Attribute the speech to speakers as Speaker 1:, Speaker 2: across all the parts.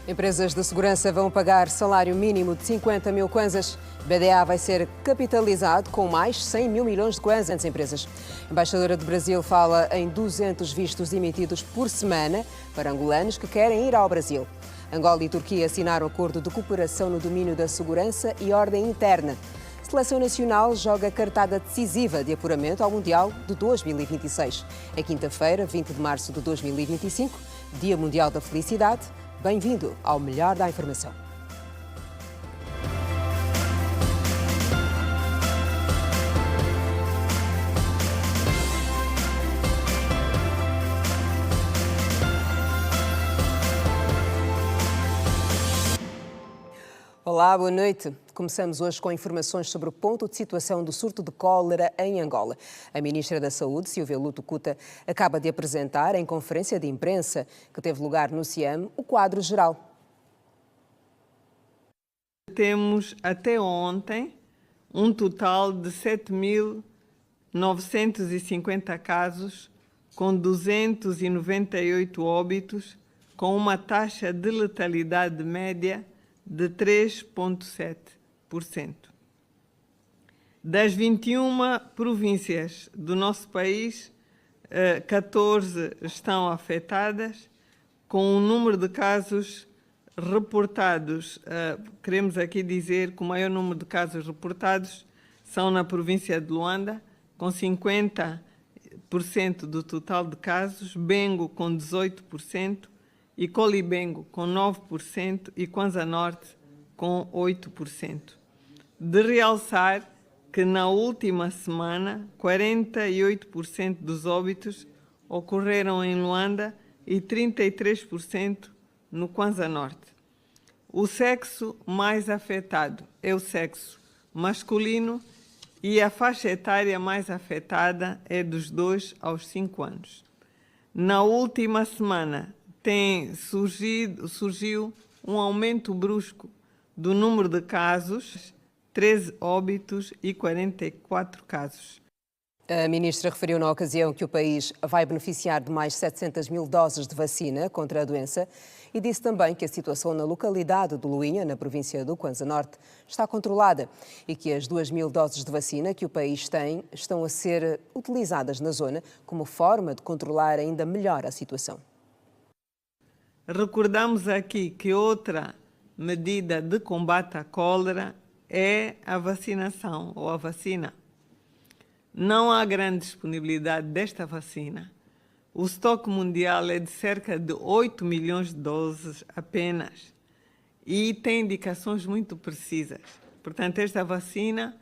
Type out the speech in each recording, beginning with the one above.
Speaker 1: Empresas de segurança vão pagar salário mínimo de 50 mil kwanzas. BDA vai ser capitalizado com mais 100 mil milhões de kwanzas entre empresas. A embaixadora do Brasil fala em 200 vistos emitidos por semana para angolanos que querem ir ao Brasil. Angola e Turquia assinaram acordo de cooperação no domínio da segurança e ordem interna. A Seleção Nacional joga cartada decisiva de apuramento ao Mundial de 2026. É quinta-feira, 20 de março de 2025, Dia Mundial da Felicidade. Bem-vindo ao Melhor da Informação. Olá, boa noite. Começamos hoje com informações sobre o ponto de situação do surto de cólera em Angola. A Ministra da Saúde, Silvia Lutucuta, acaba de apresentar em conferência de imprensa que teve lugar no CIAM o quadro geral.
Speaker 2: Temos até ontem um total de 7.950 casos, com 298 óbitos, com uma taxa de letalidade média de 3,7%. Das 21 províncias do nosso país, 14 estão afetadas, com um número de casos reportados. Queremos aqui dizer que o maior número de casos reportados são na província de Luanda, com 50% do total de casos, Bengo com 18%, e Colibengo com 9% e Kwanza Norte com 8%. De realçar que na última semana 48% dos óbitos ocorreram em Luanda e 33% no Kwanza Norte. O sexo mais afetado é o sexo masculino e a faixa etária mais afetada é dos 2 aos 5 anos. Na última semana surgiu um aumento brusco do número de casos, 13 óbitos e 44 casos.
Speaker 1: A ministra referiu na ocasião que o país vai beneficiar de mais 700 mil doses de vacina contra a doença e disse também que a situação na localidade de Luinha, na província do Kwanza Norte, está controlada e que as 2.000 doses de vacina que o país tem estão a ser utilizadas na zona como forma de controlar ainda melhor a situação.
Speaker 2: Recordamos aqui que outra medida de combate à cólera é a vacinação ou a vacina. Não há grande disponibilidade desta vacina. O estoque mundial é de cerca de 8 milhões de doses apenas e tem indicações muito precisas. Portanto, esta vacina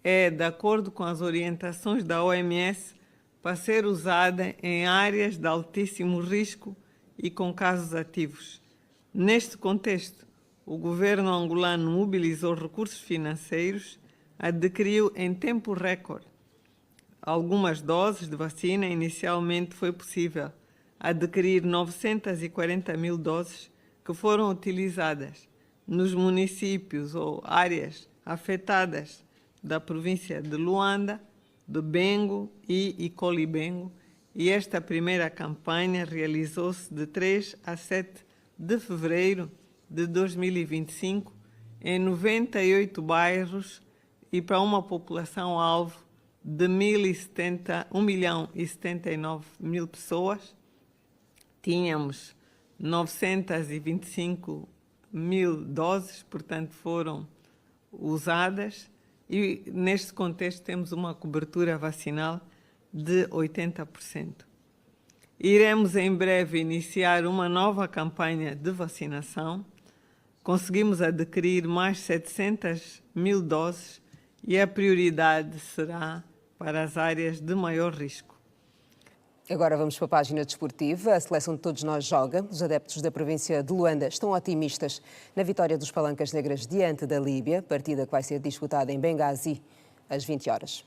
Speaker 2: é de acordo com as orientações da OMS para ser usada em áreas de altíssimo risco e com casos ativos. Neste contexto, o governo angolano mobilizou recursos financeiros, adquiriu em tempo recorde algumas doses de vacina. Inicialmente foi possível adquirir 940 mil doses que foram utilizadas nos municípios ou áreas afetadas da província de Luanda, de Bengo e Colibengo. E esta primeira campanha realizou-se de 3 a 7 de fevereiro de 2025 em 98 bairros e para uma população-alvo de 1.079.000 pessoas. Tínhamos 925 mil doses, portanto, foram usadas e, neste contexto, temos uma cobertura vacinal de 80%. Iremos em breve iniciar uma nova campanha de vacinação. Conseguimos adquirir mais 700 mil doses e a prioridade será para as áreas de maior risco.
Speaker 1: Agora vamos para a página desportiva. A seleção de todos nós joga. Os adeptos da província de Luanda estão otimistas na vitória dos Palancas Negras diante da Líbia, partida que vai ser disputada em Benghazi às 20 horas.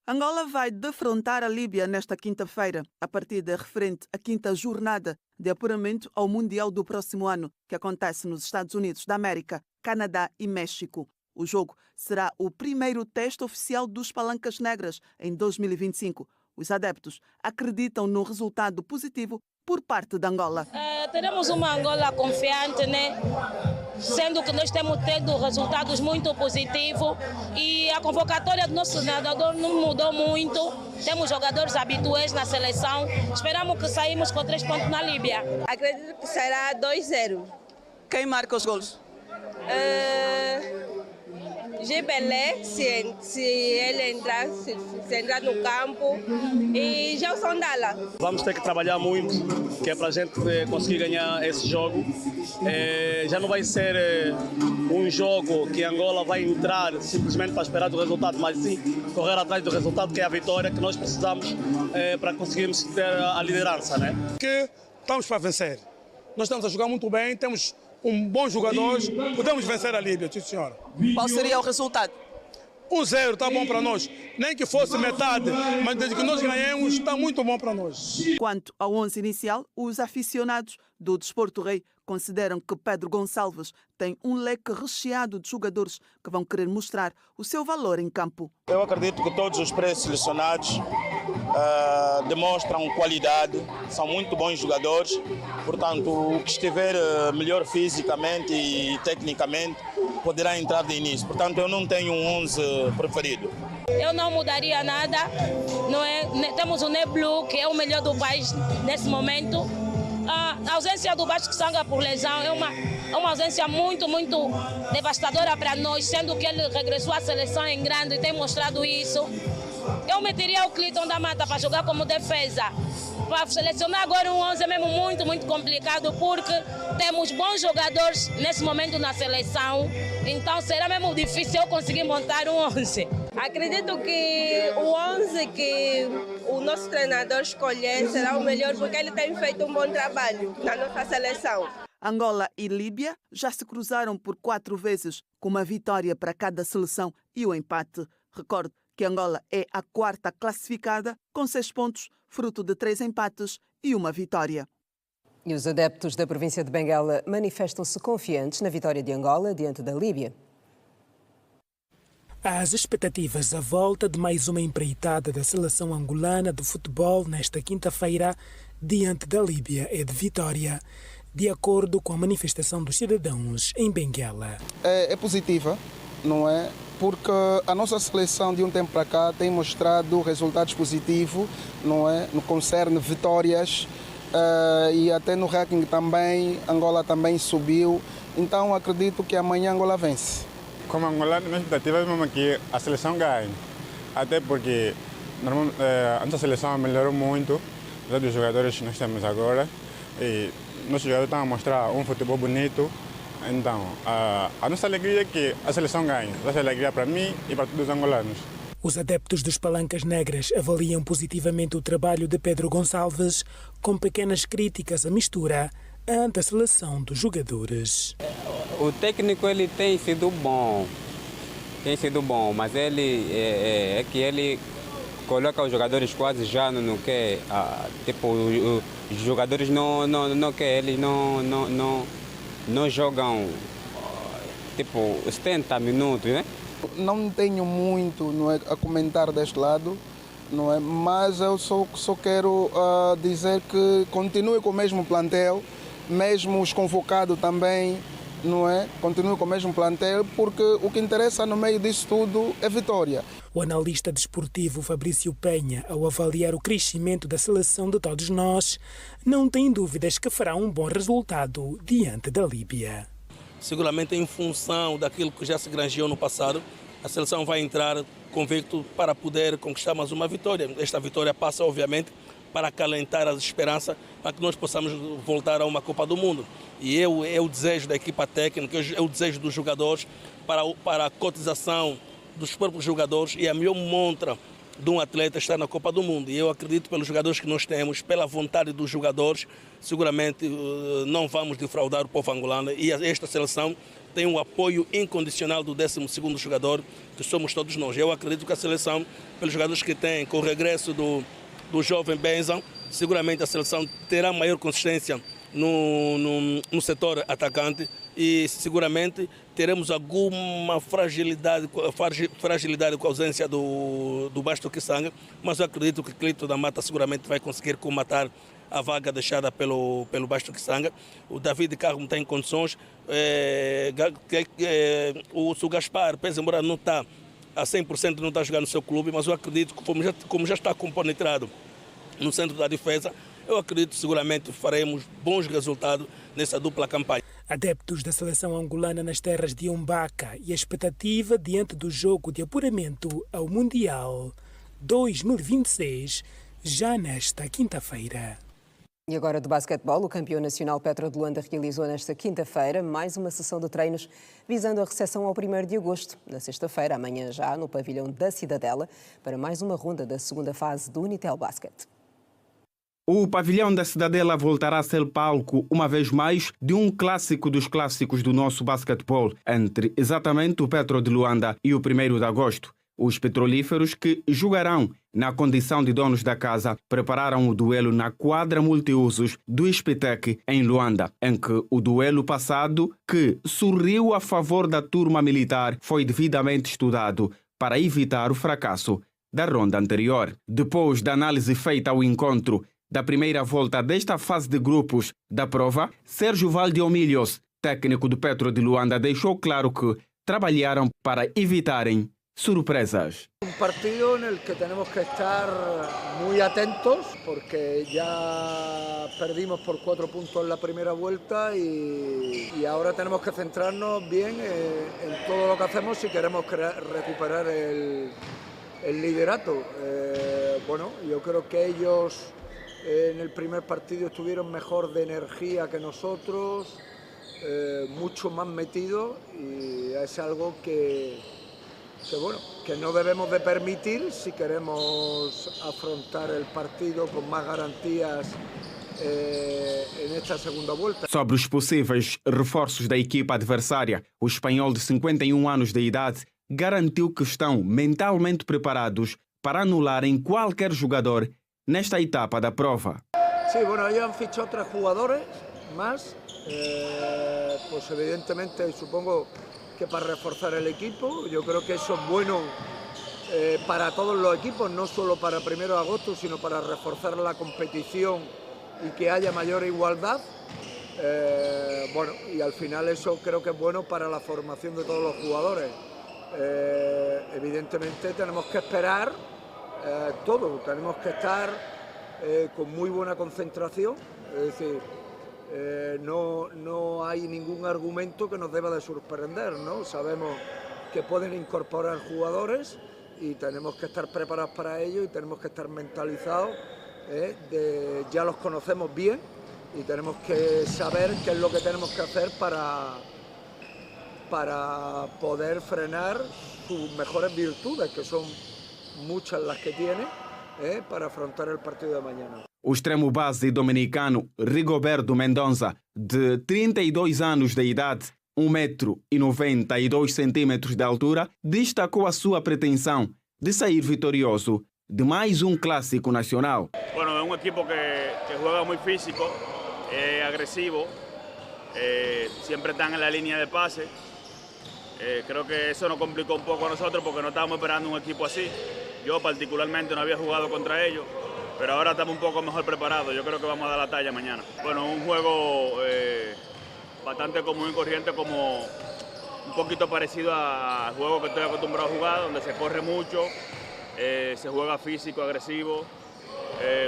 Speaker 3: Angola vai defrontar a Líbia nesta quinta-feira. A partida é referente à quinta jornada de apuramento ao Mundial do próximo ano, que acontece nos Estados Unidos da América, Canadá e México. O jogo será o primeiro teste oficial dos Palancas Negras em 2025. Os adeptos acreditam no resultado positivo por parte da Angola.
Speaker 4: Teremos uma Angola confiante, né? Sendo que nós temos tido resultados muito positivos e a convocatória do nosso treinador não mudou muito. Temos jogadores habituais na seleção. Esperamos que saímos com 3 pontos na Líbia.
Speaker 5: Acredito que será 2-0.
Speaker 3: Quem marca os gols?
Speaker 5: Gibelé, se ele entrar, se entrar no campo, e Gelson Dalla.
Speaker 6: Vamos ter que trabalhar muito, que é para a gente conseguir ganhar esse jogo. Já não vai ser um jogo que Angola vai entrar simplesmente para esperar o resultado, mas sim correr atrás do resultado, que é a vitória que nós precisamos para conseguirmos ter a liderança, né?
Speaker 7: Que estamos para vencer. Nós estamos a jogar muito bem, temos bons jogadores, podemos vencer a Líbia, sim senhora.
Speaker 3: Qual seria o resultado?
Speaker 7: 1-0 está bom para nós. Nem que fosse metade, mas desde que nós ganhemos, está muito bom para nós.
Speaker 3: Quanto ao 11 inicial, os aficionados do Desporto Rei consideram que Pedro Gonçalves tem um leque recheado de jogadores que vão querer mostrar o seu valor em campo.
Speaker 8: Eu acredito que todos os pré-selecionados demonstram qualidade, são muito bons jogadores, portanto, o que estiver melhor fisicamente e tecnicamente poderá entrar de início. Portanto, eu não tenho um 11 preferido.
Speaker 4: Eu não mudaria nada. Não é? Temos o Neblu, que é o melhor do país nesse momento. A ausência do Vasco Sanga por lesão é uma ausência muito devastadora para nós, sendo que ele regressou à seleção em grande e tem mostrado isso. Eu meteria o Cleiton da Mata para jogar como defesa. Para selecionar agora um 11 é mesmo muito complicado, porque temos bons jogadores nesse momento na seleção, então será mesmo difícil eu conseguir montar um 11.
Speaker 5: Acredito que o 11 que o nosso treinador escolher será o melhor, porque ele tem feito um bom trabalho na nossa seleção.
Speaker 3: Angola e Líbia já se cruzaram por 4 vezes, com uma vitória para cada seleção e o empate. Recordo que Angola é a 4ª classificada, com 6 pontos, fruto de 3 empates e uma vitória.
Speaker 1: E os adeptos da província de Benguela manifestam-se confiantes na vitória de Angola diante da Líbia.
Speaker 9: As expectativas à volta de mais uma empreitada da seleção angolana de futebol nesta quinta-feira diante da Líbia é de vitória, de acordo com a manifestação dos cidadãos em Benguela.
Speaker 10: É positiva, não é? Porque a nossa seleção de um tempo para cá tem mostrado resultados positivos, não é? No concerne vitórias e até no ranking também, Angola também subiu. Então acredito que amanhã Angola vence.
Speaker 11: Como angolano, minha expectativa é mesmo que a seleção ganhe. Até porque a nossa seleção melhorou muito, dos jogadores que nós temos agora. E nossos jogadores estão a mostrar um futebol bonito. Então, a nossa alegria é que a seleção ganhe. Nossa alegria para mim e para todos os angolanos.
Speaker 9: Os adeptos dos Palancas Negras avaliam positivamente o trabalho de Pedro Gonçalves, com pequenas críticas à mistura ante a seleção dos jogadores.
Speaker 12: O técnico ele tem sido bom, mas ele é que ele coloca os jogadores quase já no que tipo os jogadores não quer, eles não jogam tipo 70 minutos, né?
Speaker 10: Não tenho muito, não é, a comentar deste lado, não é? Mas eu só quero dizer que continue com o mesmo plantel, mesmo os convocados também, não é? Continue com o mesmo plantel, porque o que interessa no meio disso tudo é vitória.
Speaker 9: O analista desportivo Fabrício Penha, ao avaliar o crescimento da seleção de todos nós, não tem dúvidas que fará um bom resultado diante da Líbia.
Speaker 13: Seguramente em função daquilo que já se granjeou no passado, a seleção vai entrar convicto para poder conquistar mais uma vitória. Esta vitória passa, obviamente, para acalentar as esperanças para que nós possamos voltar a uma Copa do Mundo. E é o desejo da equipa técnica, é o desejo dos jogadores para a cotização dos próprios jogadores, e a melhor montra de um atleta está na Copa do Mundo. E eu acredito, pelos jogadores que nós temos, pela vontade dos jogadores, seguramente não vamos defraudar o povo angolano, e esta seleção tem um apoio incondicional do 12º jogador, que somos todos nós. Eu acredito que a seleção, pelos jogadores que tem, com o regresso do jovem Benzão, seguramente a seleção terá maior consistência no setor atacante, e seguramente teremos alguma fragilidade com a ausência do Basto Kisanga, mas eu acredito que Cleiton da Mata seguramente vai conseguir comatar a vaga deixada pelo Basto Kisanga. O David Carmo está em condições. O Gaspar, embora não está a 100%, não está jogando no seu clube, mas eu acredito que como já está compenetrado no centro da defesa, eu acredito que seguramente faremos bons resultados nessa dupla campanha.
Speaker 9: Adeptos da seleção angolana nas terras de Umbaca e a expectativa diante do jogo de apuramento ao Mundial 2026, já nesta quinta-feira.
Speaker 1: E agora do basquetebol, o campeão nacional Petro de Luanda realizou nesta quinta-feira mais uma sessão de treinos visando a recepção ao 1º de agosto, na sexta-feira, amanhã já, no pavilhão da Cidadela, para mais uma ronda da segunda fase do Unitel Basket.
Speaker 14: O pavilhão da Cidadela voltará a ser palco, uma vez mais, de um clássico dos clássicos do nosso basquetebol, entre exatamente o Petro de Luanda e o 1º de agosto. Os petrolíferos, que jogarão na condição de donos da casa, prepararam o duelo na quadra multiusos do Ispitec, em Luanda, em que o duelo passado, que sorriu a favor da turma militar, foi devidamente estudado para evitar o fracasso da ronda anterior. Depois da análise feita ao encontro da primeira volta desta fase de grupos da prova, Sérgio Valdeomilhos, técnico do Petro de Luanda, deixou claro que trabalharam para evitarem sorpresas.
Speaker 15: Un partido en el que tenemos que estar muy atentos porque ya perdimos por 4 puntos en la primera vuelta y ahora tenemos que centrarnos bien en todo lo que hacemos si queremos recuperar el liderato. Bueno, yo creo que ellos en el primer partido estuvieron mejor de energía que nosotros, mucho más metidos, y es algo que no debemos de permitir si queremos afrontar el partido con más garantías en esta segunda volta.
Speaker 14: Sobre os possíveis reforços da equipa adversária, o espanhol de 51 anos de idade garantiu que estão mentalmente preparados para anularem qualquer jogador nesta etapa da prova.
Speaker 15: Sí, bueno, ellos han fichado 3 jugadores más, pues evidentemente supongo que para reforzar el equipo. Yo creo que eso es bueno para todos los equipos, no solo para 1 de agosto, sino para reforzar la competición y que haya mayor igualdad. Bueno, y al final eso creo que es bueno para la formación de todos los jugadores. Evidentemente tenemos que esperar todo, tenemos que estar con muy buena concentración, es decir, no hay ningún argumento que nos deba de sorprender, ¿no? Sabemos que pueden incorporar jugadores y tenemos que estar preparados para ello y tenemos que estar mentalizados, ya los conocemos bien y tenemos que saber qué es lo que tenemos que hacer para poder frenar sus mejores virtudes, que son muchas las que tiene, para afrontar el partido de mañana.
Speaker 14: O extremo base dominicano Rigoberto Mendonça, de 32 anos de idade, 1,92 m de altura, destacou a sua pretensão de sair vitorioso de mais um clássico nacional.
Speaker 16: Bueno, es un equipo que juega muy físico, agresivo, siempre están en la línea de pase. Creo que eso nos complicó un poco a nosotros porque no estábamos esperando un equipo así. Yo particularmente no había jugado contra ellos, pero ahora estamos un poco mejor preparados. Yo creo que vamos a dar la talla mañana. Bueno, un juego bastante común y corriente, como un poquito parecido al juego que estoy acostumbrado a jugar, donde se corre mucho, se juega físico, agresivo,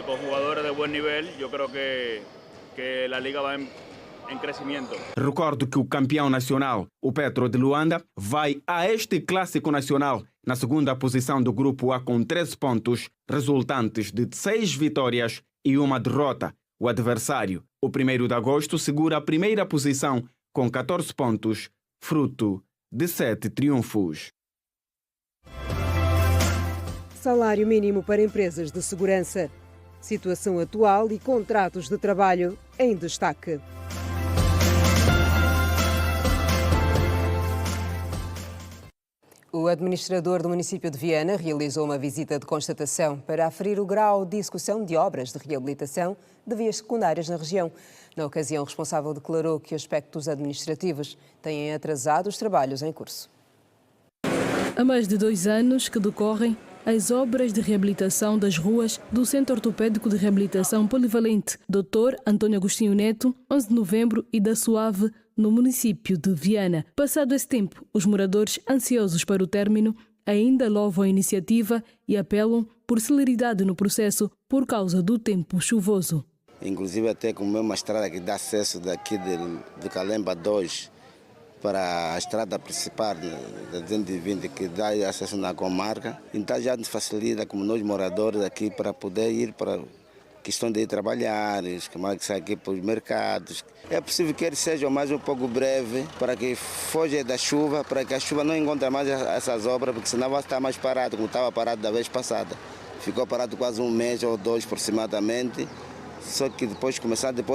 Speaker 16: con jugadores de buen nivel. Yo creo que la liga va en crescimento.
Speaker 14: Recordo que o campeão nacional, o Petro de Luanda, vai a este clássico nacional na segunda posição do grupo A com 13 pontos, resultantes de 6 vitórias e 1 derrota. O adversário, o 1º de agosto, segura a primeira posição com 14 pontos, fruto de 7 triunfos.
Speaker 1: Salário mínimo para empresas de segurança. Situação atual e contratos de trabalho em destaque. O administrador do município de Viana realizou uma visita de constatação para aferir o grau de execução de obras de reabilitação de vias secundárias na região. Na ocasião, o responsável declarou que aspectos administrativos têm atrasado os trabalhos em curso.
Speaker 17: Há mais de 2 anos que decorrem as obras de reabilitação das ruas do Centro Ortopédico de Reabilitação Polivalente Dr. Antônio Agostinho Neto, 11 de novembro, e da Suave, no município de Viana. Passado esse tempo, os moradores, ansiosos para o término, ainda louvam a iniciativa e apelam por celeridade no processo por causa do tempo chuvoso.
Speaker 18: Inclusive até com uma estrada que dá acesso daqui de Calemba 2 para a estrada principal da 220 que dá acesso na comarca. Então já nos facilita como nós moradores aqui para poder ir para questão de ir trabalhar, os que saem aqui para os mercados. É possível que ele seja mais um pouco breve para que foge da chuva, para que a chuva não encontre mais essas obras, porque senão vai estar mais parado, como estava parado da vez passada. Ficou parado quase um mês ou dois aproximadamente. Só que depois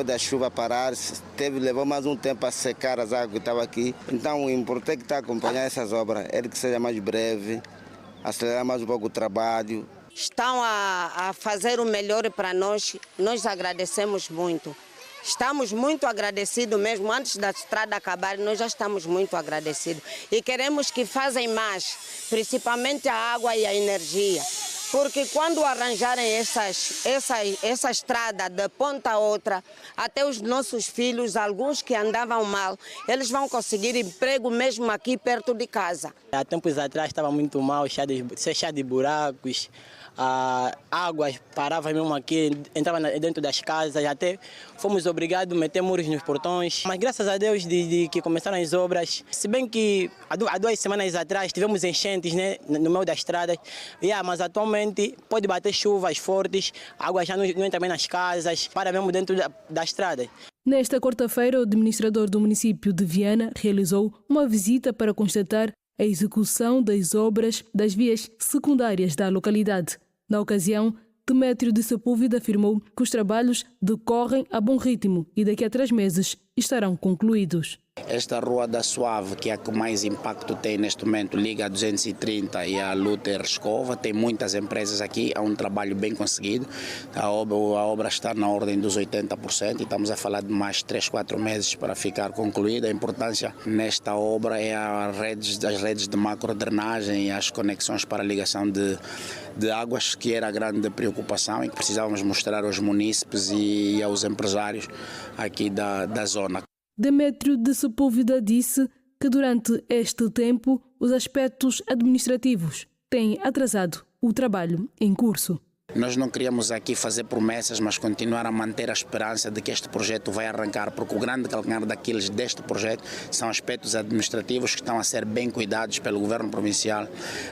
Speaker 18: da chuva parar, levou mais um tempo a secar as águas que estavam aqui. Então o importante é que está a acompanhar essas obras, ele que seja mais breve, acelerar mais um pouco o trabalho.
Speaker 19: Estão a fazer o melhor para nós, nós agradecemos muito. Estamos muito agradecidos mesmo, antes da estrada acabar, nós já estamos muito agradecidos. E queremos que façam mais, principalmente a água e a energia. Porque quando arranjarem essa estrada de ponta a outra, até os nossos filhos, alguns que andavam mal, eles vão conseguir emprego mesmo aqui perto de casa.
Speaker 20: Há tempos atrás estava muito mal, cheio de buracos, águas paravam mesmo aqui, entravam dentro das casas, até fomos obrigados a meter muros nos portões. Mas graças a Deus de que começaram as obras, se bem que há 2 semanas atrás tivemos enchentes, né, no meio das estradas, mas atualmente pode bater chuvas fortes, a água já não entra bem nas casas, para mesmo dentro da estrada.
Speaker 17: Nesta quarta-feira, o administrador do município de Viana realizou uma visita para constatar a execução das obras das vias secundárias da localidade. Na ocasião, Demétrio de Sepúlveda afirmou que os trabalhos decorrem a bom ritmo e daqui a 3 meses estarão concluídos.
Speaker 21: Esta rua da Suave, que é a que mais impacto tem neste momento, liga a 230 e a Luther Escova, tem muitas empresas aqui, é um trabalho bem conseguido. A obra está na ordem dos 80% e estamos a falar de mais 3-4 meses para ficar concluída. A importância nesta obra é as redes de macrodrenagem e as conexões para a ligação de águas, que era a grande preocupação e que precisávamos mostrar aos munícipes e aos empresários aqui da zona.
Speaker 17: Demétrio de Sepúlveda disse que durante este tempo os aspectos administrativos têm atrasado o trabalho em curso.
Speaker 21: Nós não queríamos aqui fazer promessas, mas continuar a manter a esperança de que este projeto vai arrancar, porque o grande calcanhar daqueles deste projeto são aspectos administrativos que estão a ser bem cuidados pelo governo provincial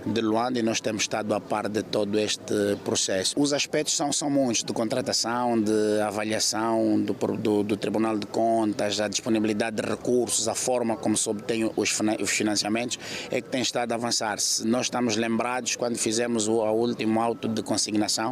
Speaker 21: de Luanda e nós temos estado a par de todo este processo. Os aspectos são muitos, de contratação, de avaliação do Tribunal de Contas, a disponibilidade de recursos, a forma como se obtém os financiamentos, é que tem estado a avançar. Nós estamos lembrados quando fizemos o último auto de consignação,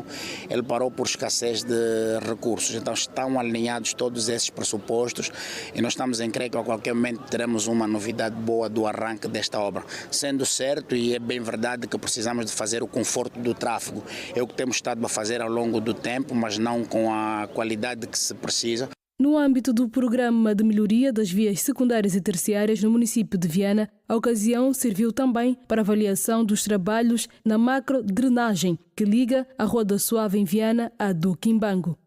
Speaker 21: ele parou por escassez de recursos, então estão alinhados todos esses pressupostos e nós estamos em crer que a qualquer momento teremos uma novidade boa do arranque desta obra. Sendo certo, e é bem verdade que precisamos de fazer o conforto do tráfego, é o que temos estado a fazer ao longo do tempo, mas não com a qualidade que se precisa.
Speaker 17: No âmbito do programa de melhoria das vias secundárias e terciárias no município de Viana, a ocasião serviu também para avaliação dos trabalhos na macrodrenagem que liga a Rua da Suave em Viana à do Quimbango.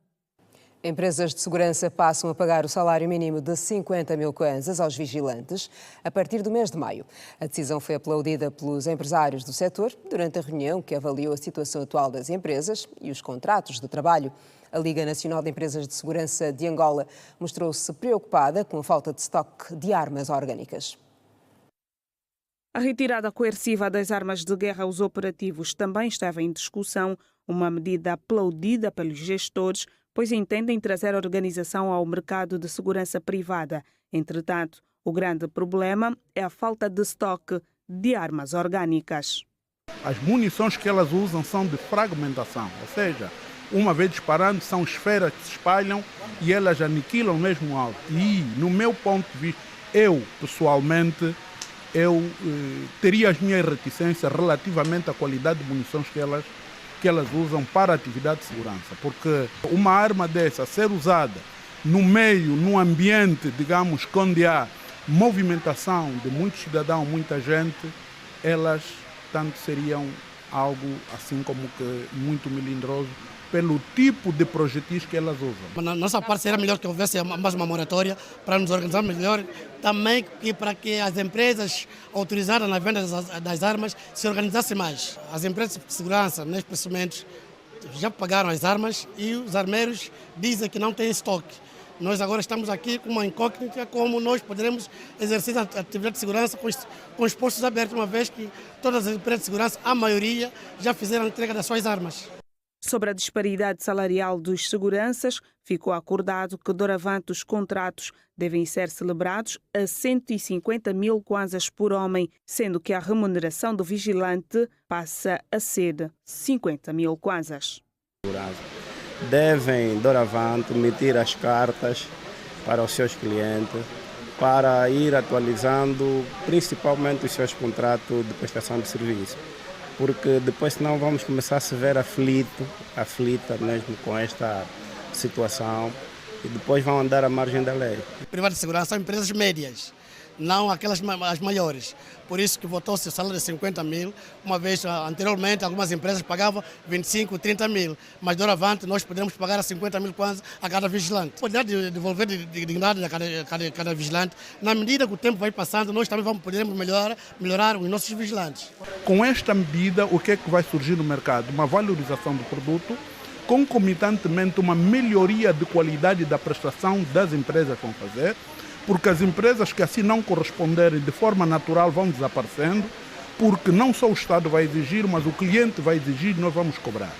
Speaker 1: Empresas de segurança passam a pagar o salário mínimo de 50 mil kwanzas aos vigilantes a partir do mês de maio. A decisão foi aplaudida pelos empresários do setor durante a reunião que avaliou a situação atual das empresas e os contratos de trabalho. A Liga Nacional de Empresas de Segurança de Angola mostrou-se preocupada com a falta de estoque de armas orgânicas.
Speaker 22: A retirada coerciva das armas de guerra aos operativos também estava em discussão, uma medida aplaudida pelos gestores, pois entendem trazer a organização ao mercado de segurança privada. Entretanto, o grande problema é a falta de estoque de armas orgânicas.
Speaker 23: As munições que elas usam são de fragmentação, ou seja, uma vez disparando, são esferas que se espalham e elas aniquilam mesmo o alvo. E, no meu ponto de vista, eu, pessoalmente, teria as minhas reticências relativamente à qualidade de munições que elas usam para a atividade de segurança. Porque uma arma dessa ser usada no meio, num ambiente, digamos, onde há movimentação de muitos cidadãos, muita gente, elas tanto seriam algo assim como que muito melindroso pelo tipo de projetis que elas usam.
Speaker 2: Na nossa parte seria melhor que houvesse mais uma moratória para nos organizar melhor, também para que as empresas autorizadas na venda das armas se organizassem mais. As empresas de segurança, nestes momentos, já pagaram as armas e os armeiros dizem que não têm estoque. Nós agora estamos aqui com uma incógnita como nós poderemos exercer a atividade de segurança com os postos abertos, uma vez que todas as empresas de segurança, a maioria, já fizeram a entrega das suas armas.
Speaker 22: Sobre a disparidade salarial dos seguranças, ficou acordado que doravante os contratos devem ser celebrados a 150 mil kwanzas por homem, sendo que a remuneração do vigilante passa a ser 50 mil kwanzas.
Speaker 6: Devem, doravante, emitir as cartas para os seus clientes para ir atualizando principalmente os seus contratos de prestação de serviço. Porque depois senão vamos começar a se ver aflita mesmo com esta situação e depois vão andar à margem da lei.
Speaker 2: Privadas de segurança são empresas médias, não aquelas as maiores. Por isso que votou-se o salário de 50 mil, uma vez anteriormente algumas empresas pagavam 25, 30 mil, mas doravante nós podemos pagar a 50 mil kwanza a cada vigilante. Poder devolver dignidade a cada vigilante, na medida que o tempo vai passando, nós também poderemos melhorar os nossos vigilantes.
Speaker 23: Com esta medida, o que é que vai surgir no mercado? Uma valorização do produto, concomitantemente uma melhoria de qualidade da prestação das empresas vão fazer, porque as empresas que assim não corresponderem de forma natural vão desaparecendo, porque não só o Estado vai exigir, mas o cliente vai exigir e nós vamos cobrar.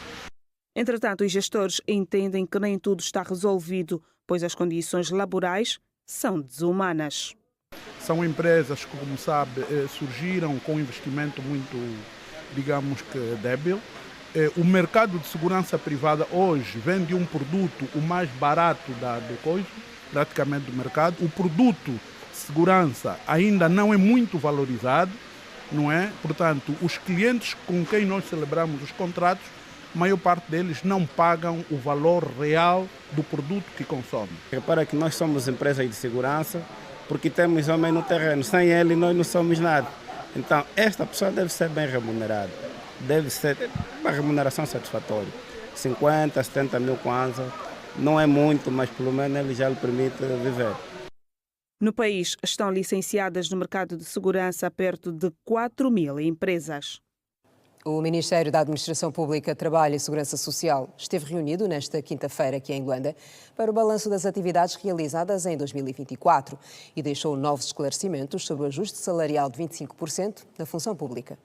Speaker 22: Entretanto, os gestores entendem que nem tudo está resolvido, pois as condições laborais são desumanas.
Speaker 23: São empresas que, como sabe, surgiram com um investimento muito, digamos que, débil. O mercado de segurança privada hoje vende um produto o mais barato praticamente do mercado. O produto de segurança ainda não é muito valorizado, não é? Portanto, os clientes com quem nós celebramos os contratos, a maior parte deles não pagam o valor real do produto que consomem.
Speaker 6: Repara que nós somos empresas de segurança porque temos homem no terreno. Sem ele nós não somos nada. Então, esta pessoa deve ser bem remunerada. Deve ser uma remuneração satisfatória. 50, 70 mil kwanza. Não é muito, mas pelo menos ele já lhe permite viver.
Speaker 22: No país estão licenciadas no mercado de segurança perto de 4 mil empresas.
Speaker 1: O Ministério da Administração Pública, Trabalho e Segurança Social esteve reunido nesta quinta-feira aqui em Luanda para o balanço das atividades realizadas em 2024 e deixou novos esclarecimentos sobre o ajuste salarial de 25% na função pública.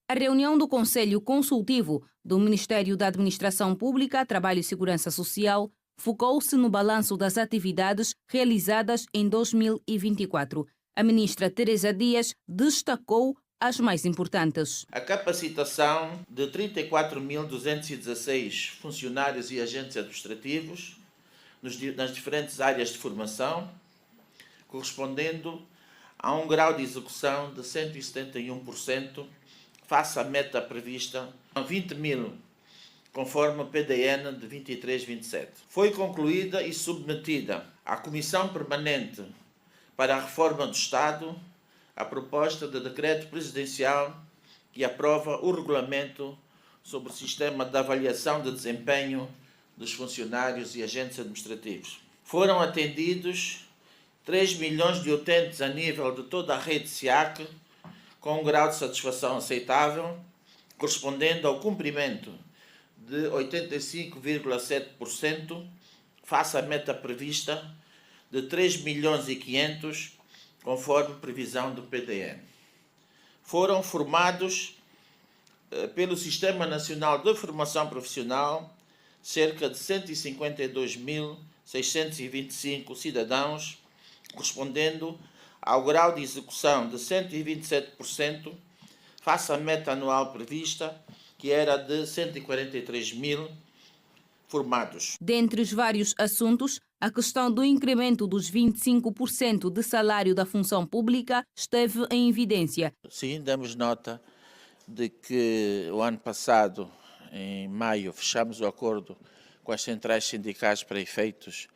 Speaker 7: A reunião do Conselho Consultivo do Ministério da Administração Pública, Trabalho e Segurança Social focou-se no balanço das atividades realizadas em 2024. A ministra Teresa Dias destacou as mais importantes.
Speaker 24: A capacitação de 34.216 funcionários e agentes administrativos nas diferentes áreas de formação, correspondendo a um grau de execução de 171%, face à meta prevista, 20 mil, conforme o PDN de 23-27. Foi concluída e submetida à Comissão Permanente para a Reforma do Estado a proposta de decreto presidencial que aprova o regulamento sobre o sistema de avaliação de desempenho dos funcionários e agentes administrativos. Foram atendidos 3 milhões de utentes a nível de toda a rede SIAC, com um grau de satisfação aceitável, correspondendo ao cumprimento de 85,7%, face à meta prevista de 3 milhões e 500, conforme previsão do PDN. Foram formados pelo Sistema Nacional de Formação Profissional cerca de 152.625 cidadãos, correspondendo ao grau de execução de 127%, face à meta anual prevista, que era de 143 mil formados.
Speaker 7: Dentre os vários assuntos, a questão do incremento dos 25% de salário da função pública esteve em evidência.
Speaker 24: Sim, damos nota de que o ano passado, em maio, fechamos o acordo com as centrais sindicais para efeitos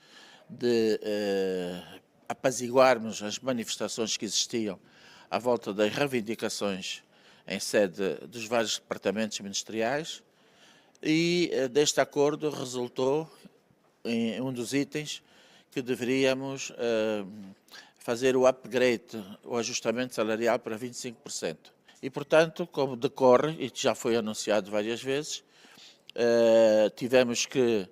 Speaker 24: de apaziguarmos as manifestações que existiam à volta das reivindicações em sede dos vários departamentos ministeriais, e deste acordo resultou em um dos itens que deveríamos fazer o upgrade, o ajustamento salarial para 25%. E, portanto, como decorre, e já foi anunciado várias vezes, tivemos que,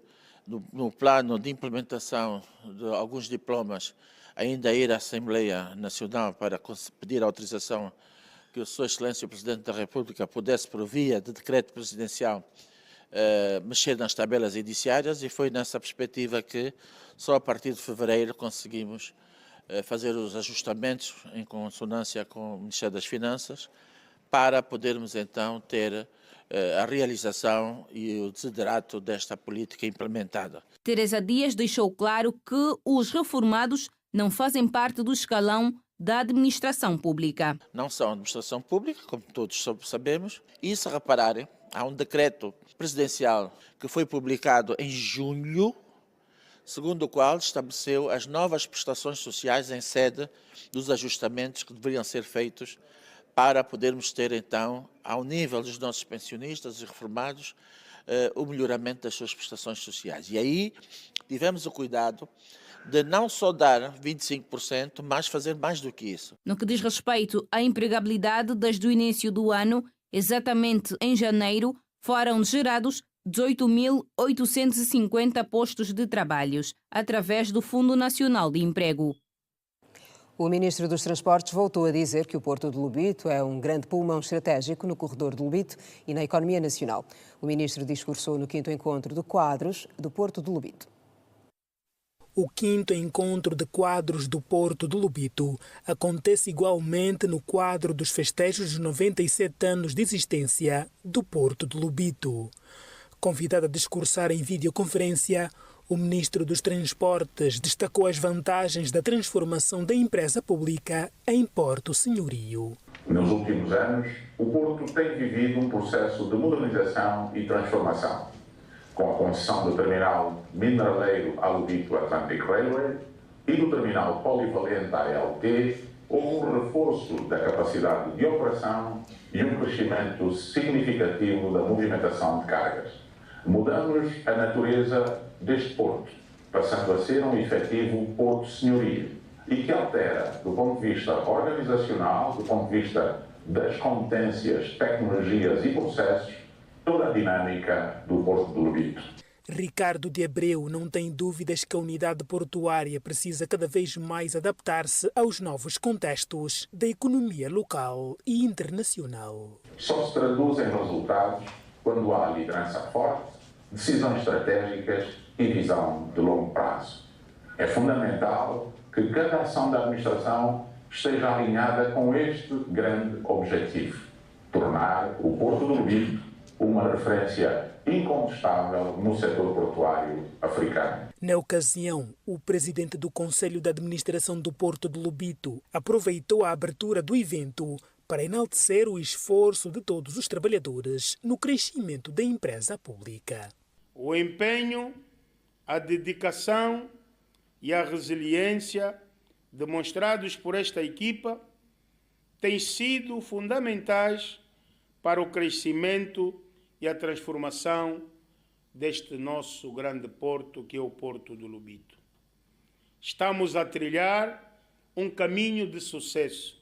Speaker 24: no plano de implementação de alguns diplomas, ainda ir à Assembleia Nacional para pedir autorização que a Sua Excelência o Presidente da República pudesse, por via de decreto presidencial, mexer nas tabelas indiciárias, e foi nessa perspectiva que só a partir de fevereiro conseguimos fazer os ajustamentos em consonância com o Ministério das Finanças para podermos então ter a realização e o desiderato desta política implementada.
Speaker 7: Teresa Dias deixou claro que os reformados não fazem parte do escalão da administração pública.
Speaker 24: Não são administração pública, como todos sabemos, e se repararem, há um decreto presidencial que foi publicado em junho, segundo o qual estabeleceu as novas prestações sociais em sede dos ajustamentos que deveriam ser feitos para podermos ter, então, ao nível dos nossos pensionistas e reformados, o melhoramento das suas prestações sociais. E aí tivemos o cuidado de não só dar 25%, mas fazer mais do que isso.
Speaker 7: No que diz respeito à empregabilidade, desde o início do ano, exatamente em janeiro, foram gerados 18.850 postos de trabalho, através do Fundo Nacional de Emprego.
Speaker 1: O Ministro dos Transportes voltou a dizer que o Porto de Lobito é um grande pulmão estratégico no corredor de Lobito e na economia nacional. O Ministro discursou no 5º encontro de quadros do Porto de Lobito.
Speaker 9: O 5º encontro de quadros do Porto de Lobito acontece igualmente no quadro dos festejos dos 97 anos de existência do Porto de Lobito. Convidado a discursar em videoconferência, o Ministro dos Transportes destacou as vantagens da transformação da empresa pública em Porto Senhorio.
Speaker 3: Nos últimos anos, o Porto tem vivido um processo de modernização e transformação, com a concessão do terminal mineraleiro a Lobito Atlantic Railway e do terminal polivalente ALT, houve um reforço da capacidade de operação e um crescimento significativo da movimentação de cargas. Mudamos a natureza deste porto, passando a ser um efetivo porto senhorio, e que altera, do ponto de vista organizacional, do ponto de vista das competências, tecnologias e processos, toda a dinâmica do Porto de Lobito.
Speaker 9: Ricardo de Abreu não tem dúvidas que a unidade portuária precisa cada vez mais adaptar-se aos novos contextos da economia local e internacional.
Speaker 3: Só se traduz em resultados quando há liderança forte, decisões estratégicas e visão de longo prazo. É fundamental que cada ação da administração esteja alinhada com este grande objetivo: tornar o Porto de Lobito uma referência incontestável no setor portuário africano.
Speaker 9: Na ocasião, o presidente do Conselho de Administração do Porto de Lobito aproveitou a abertura do evento para enaltecer o esforço de todos os trabalhadores no crescimento da empresa pública.
Speaker 4: O empenho, a dedicação e a resiliência demonstrados por esta equipa têm sido fundamentais para o crescimento e a transformação deste nosso grande porto, que é o Porto de Lobito. Estamos a trilhar um caminho de sucesso.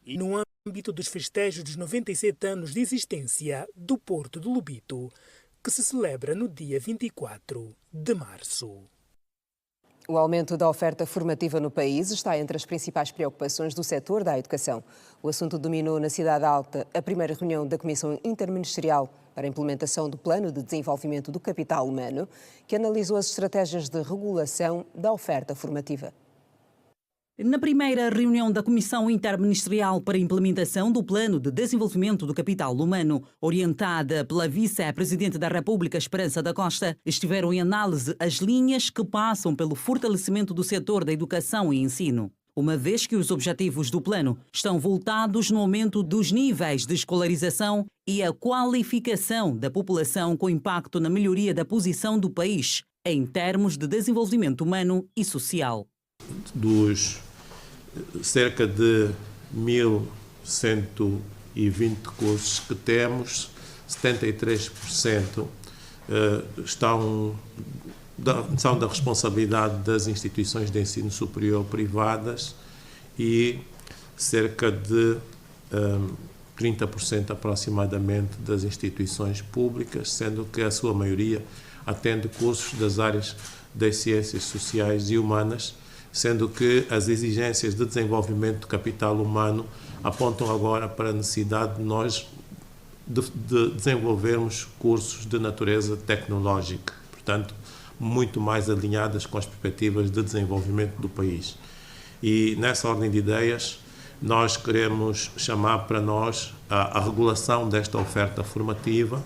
Speaker 9: No âmbito dos festejos dos 97 anos de existência do Porto de Lobito, que se celebra no dia 24 de março.
Speaker 1: O aumento da oferta formativa no país está entre as principais preocupações do setor da educação. O assunto dominou na Cidade Alta a primeira reunião da Comissão Interministerial para a implementação do Plano de Desenvolvimento do Capital Humano, que analisou as estratégias de regulação da oferta formativa.
Speaker 5: Na primeira reunião da Comissão Interministerial para a Implementação do Plano de Desenvolvimento do Capital Humano, orientada pela Vice-Presidente da República, Esperança da Costa, estiveram em análise as linhas que passam pelo fortalecimento do setor da educação e ensino, uma vez que os objetivos do plano estão voltados no aumento dos níveis de escolarização e a qualificação da população, com impacto na melhoria da posição do país em termos de desenvolvimento humano e social.
Speaker 8: Dos cerca de 1.100 220 cursos que temos, 73% são da responsabilidade das instituições de ensino superior privadas e cerca de 30% aproximadamente das instituições públicas, sendo que a sua maioria atende cursos das áreas das ciências sociais e humanas, sendo que as exigências de desenvolvimento de capital humano apontam agora para a necessidade de nós de desenvolvermos cursos de natureza tecnológica, portanto, muito mais alinhadas com as perspectivas de desenvolvimento do país. E nessa ordem de ideias, nós queremos chamar para nós a regulação desta oferta formativa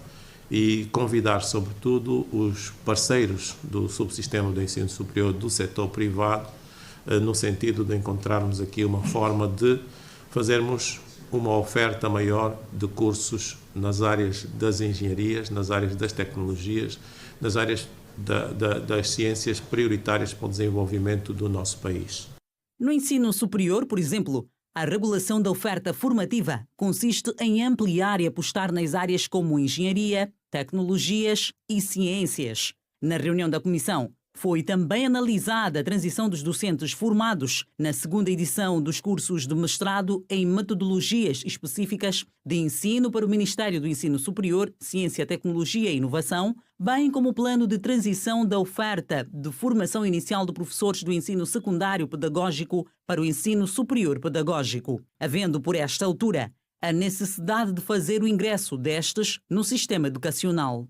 Speaker 8: e convidar, sobretudo, os parceiros do subsistema do ensino superior do setor privado, no sentido de encontrarmos aqui uma forma de fazermos uma oferta maior de cursos nas áreas das engenharias, nas áreas das tecnologias, nas áreas das ciências prioritárias para o desenvolvimento do nosso país.
Speaker 5: No ensino superior, por exemplo, a regulação da oferta formativa consiste em ampliar e apostar nas áreas como engenharia, tecnologias e ciências. Na reunião da comissão, foi também analisada a transição dos docentes formados na segunda edição dos cursos de mestrado em metodologias específicas de ensino para o Ministério do Ensino Superior, Ciência, Tecnologia e Inovação, bem como o plano de transição da oferta de formação inicial de professores do ensino secundário pedagógico para o ensino superior pedagógico, havendo por esta altura a necessidade de fazer o ingresso destes no sistema educacional.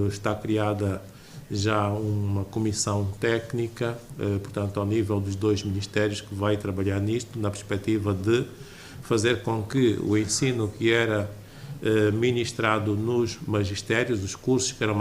Speaker 8: Está criada já uma comissão técnica, portanto, ao nível dos dois ministérios, que vai trabalhar nisto, na perspectiva de fazer com que o ensino que era ministrado nos magistérios, os cursos que eram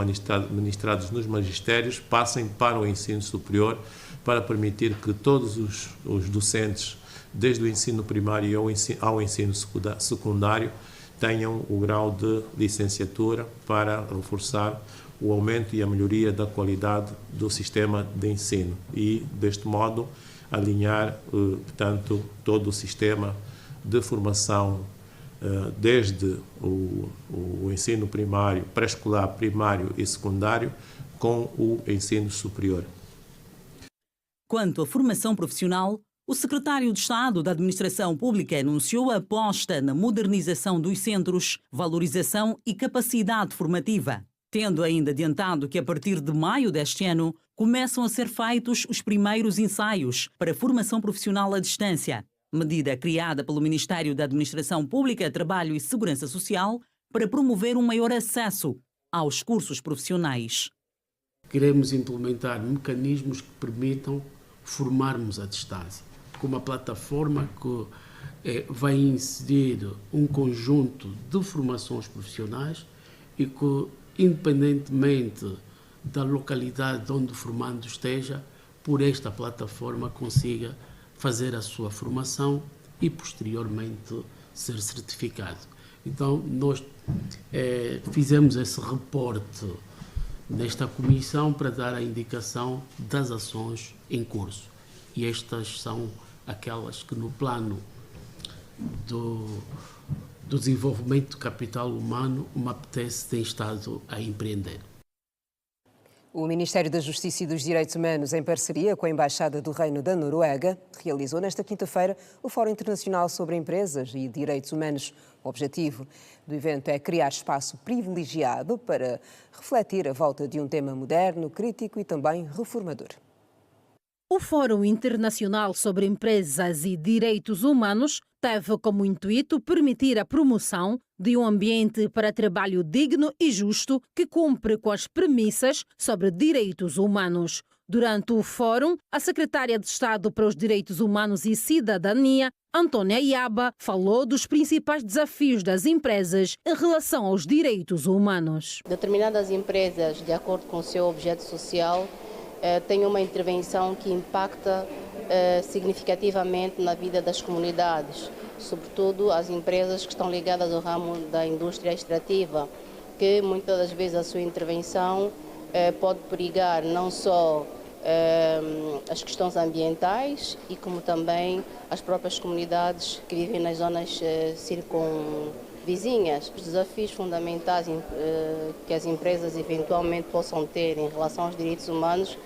Speaker 8: ministrados nos magistérios, passem para o ensino superior, para permitir que todos os docentes, desde o ensino primário ao ensino secundário, tenham o grau de licenciatura para reforçar o aumento e a melhoria da qualidade do sistema de ensino e, deste modo, alinhar, portanto, todo o sistema de formação, desde o ensino primário, pré-escolar, primário e secundário, com o ensino superior.
Speaker 5: Quanto à formação profissional, o secretário de Estado da Administração Pública anunciou a aposta na modernização dos centros, valorização e capacidade formativa, tendo ainda adiantado que a partir de maio deste ano começam a ser feitos os primeiros ensaios para a formação profissional à distância, medida criada pelo Ministério da Administração Pública, Trabalho e Segurança Social para promover um maior acesso aos cursos profissionais.
Speaker 10: Queremos implementar mecanismos que permitam formarmos à distância, com uma plataforma que vai inserir um conjunto de formações profissionais e que, independentemente da localidade onde o formando esteja, por esta plataforma consiga fazer a sua formação e posteriormente ser certificado. Então, nós fizemos esse reporte nesta comissão para dar a indicação das ações em curso. E estas são aquelas que, no plano do desenvolvimento do capital humano, o MAPTES tem estado a empreender.
Speaker 1: O Ministério da Justiça e dos Direitos Humanos, em parceria com a Embaixada do Reino da Noruega, realizou nesta quinta-feira o Fórum Internacional sobre Empresas e Direitos Humanos. O objetivo do evento é criar espaço privilegiado para refletir a volta de um tema moderno, crítico e também reformador.
Speaker 11: O Fórum Internacional sobre Empresas e Direitos Humanos teve como intuito permitir a promoção de um ambiente para trabalho digno e justo que cumpre com as premissas sobre direitos humanos. Durante o fórum, a secretária de Estado para os Direitos Humanos e Cidadania, Antônia Iaba, falou dos principais desafios das empresas em relação aos direitos humanos.
Speaker 12: Determinadas empresas, de acordo com o seu objeto social, têm uma intervenção que impacta significativamente na vida das comunidades, sobretudo as empresas que estão ligadas ao ramo da indústria extrativa, que muitas das vezes a sua intervenção pode perigar não só as questões ambientais e como também as próprias comunidades que vivem nas zonas circunvizinhas. Os desafios fundamentais que as empresas eventualmente possam ter em relação aos direitos humanos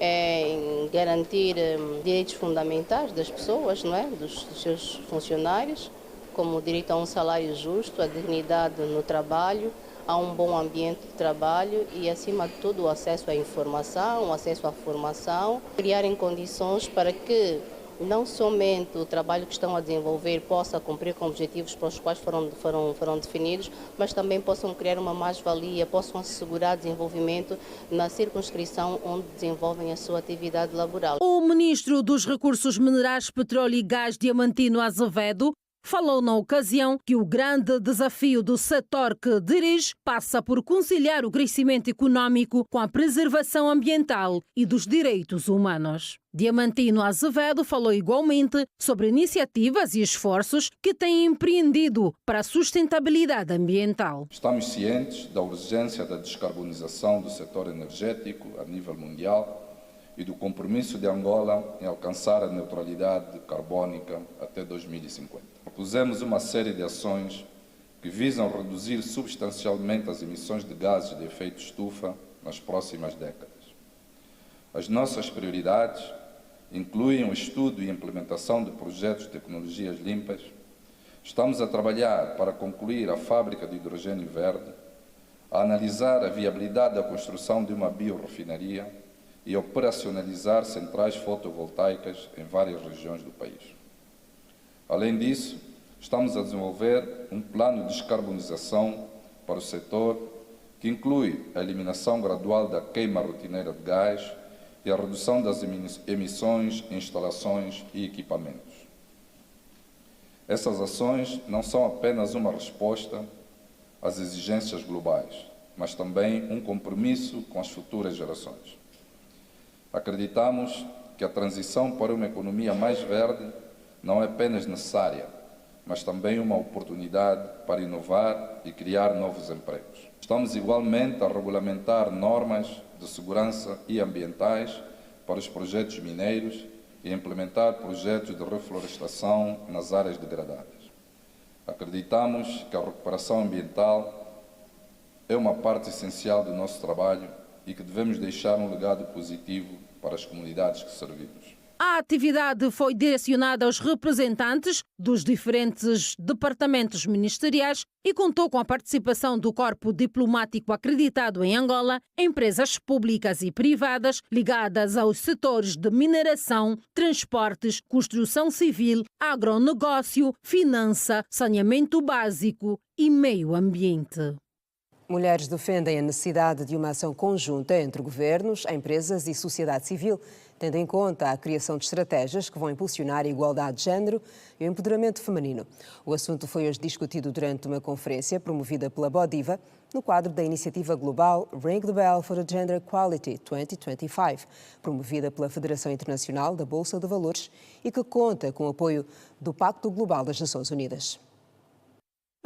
Speaker 12: é em garantir direitos fundamentais das pessoas, não é? dos seus funcionários, como o direito a um salário justo, a dignidade no trabalho, a um bom ambiente de trabalho e, acima de tudo, o acesso à informação, o acesso à formação, criarem condições para que não somente o trabalho que estão a desenvolver possa cumprir com objetivos para os quais foram definidos, mas também possam criar uma mais-valia, possam assegurar desenvolvimento na circunscrição onde desenvolvem a sua atividade laboral.
Speaker 11: O ministro dos Recursos Minerais, Petróleo e Gás, Diamantino Azevedo, falou na ocasião que o grande desafio do setor que dirige passa por conciliar o crescimento econômico com a preservação ambiental e dos direitos humanos. Diamantino Azevedo falou igualmente sobre iniciativas e esforços que têm empreendido para a sustentabilidade ambiental.
Speaker 13: Estamos cientes da urgência da descarbonização do setor energético a nível mundial e do compromisso de Angola em alcançar a neutralidade carbónica até 2050. Propusemos uma série de ações que visam reduzir substancialmente as emissões de gases de efeito estufa nas próximas décadas. As nossas prioridades incluem o estudo e implementação de projetos de tecnologias limpas. Estamos a trabalhar para concluir a fábrica de hidrogênio verde, a analisar a viabilidade da construção de uma biorefinaria e operacionalizar centrais fotovoltaicas em várias regiões do país. Além disso, estamos a desenvolver um plano de descarbonização para o setor que inclui a eliminação gradual da queima rotineira de gás e a redução das emissões em instalações e equipamentos. Essas ações não são apenas uma resposta às exigências globais, mas também um compromisso com as futuras gerações. Acreditamos que a transição para uma economia mais verde não é apenas necessária, mas também uma oportunidade para inovar e criar novos empregos. Estamos igualmente a regulamentar normas de segurança e ambientais para os projetos mineiros e implementar projetos de reflorestação nas áreas degradadas. Acreditamos que a recuperação ambiental é uma parte essencial do nosso trabalho e que devemos deixar um legado positivo para as comunidades que servimos.
Speaker 11: A atividade foi direcionada aos representantes dos diferentes departamentos ministeriais e contou com a participação do corpo diplomático acreditado em Angola, empresas públicas e privadas ligadas aos setores de mineração, transportes, construção civil, agronegócio, finança, saneamento básico e meio ambiente.
Speaker 1: Mulheres defendem a necessidade de uma ação conjunta entre governos, empresas e sociedade civil, tendo em conta a criação de estratégias que vão impulsionar a igualdade de género e o empoderamento feminino. O assunto foi hoje discutido durante uma conferência promovida pela Bodiva, no quadro da iniciativa global Ring the Bell for a Gender Equality 2025, promovida pela Federação Internacional da Bolsa de Valores e que conta com o apoio do Pacto Global das Nações Unidas.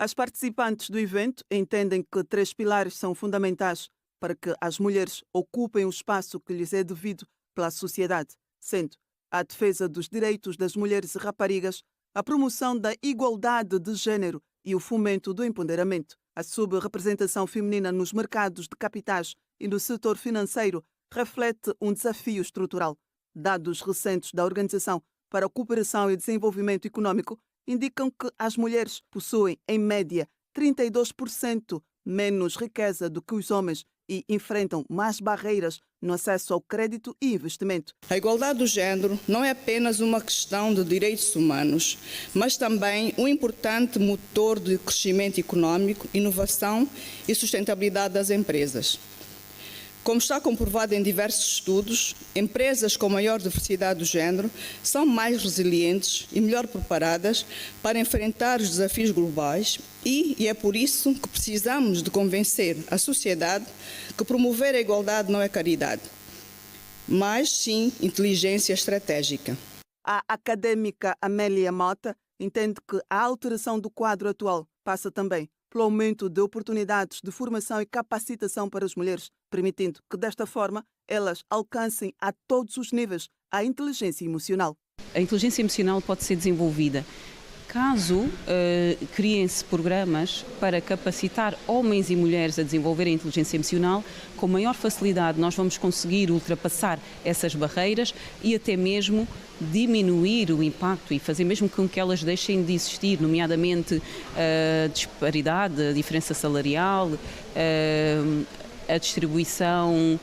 Speaker 14: As participantes do evento entendem que 3 pilares são fundamentais para que as mulheres ocupem o espaço que lhes é devido pela sociedade, sendo a defesa dos direitos das mulheres e raparigas, a promoção da igualdade de género e o fomento do empoderamento. A subrepresentação feminina nos mercados de capitais e no setor financeiro reflete um desafio estrutural. Dados recentes da Organização para a Cooperação e Desenvolvimento Econômico indicam que as mulheres possuem, em média, 32% menos riqueza do que os homens e enfrentam mais barreiras no acesso ao crédito e investimento.
Speaker 15: A igualdade do género não é apenas uma questão de direitos humanos, mas também um importante motor de crescimento econômico, inovação e sustentabilidade das empresas. Como está comprovado em diversos estudos, empresas com maior diversidade do género são mais resilientes e melhor preparadas para enfrentar os desafios globais e é por isso que precisamos de convencer a sociedade que promover a igualdade não é caridade, mas sim inteligência estratégica.
Speaker 14: A académica Amélia Mota entende que a alteração do quadro atual passa também pelo aumento de oportunidades de formação e capacitação para as mulheres permitindo que, desta forma, elas alcancem a todos os níveis a inteligência emocional.
Speaker 16: A inteligência emocional pode ser desenvolvida caso criem-se programas para capacitar homens e mulheres a desenvolverem a inteligência emocional. Com maior facilidade nós vamos conseguir ultrapassar essas barreiras e até mesmo diminuir o impacto e fazer mesmo com que elas deixem de existir, nomeadamente a disparidade, a diferença salarial, a distribuição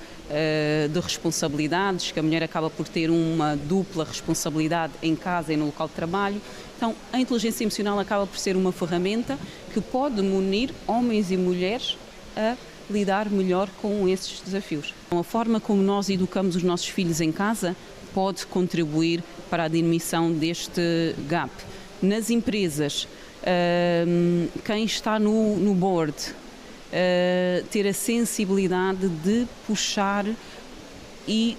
Speaker 16: de responsabilidades, que a mulher acaba por ter uma dupla responsabilidade em casa e no local de trabalho. Então, a inteligência emocional acaba por ser uma ferramenta que pode munir homens e mulheres a lidar melhor com esses desafios. A forma como nós educamos os nossos filhos em casa pode contribuir para a diminuição deste gap. Nas empresas, quem está no board, ter a sensibilidade de puxar e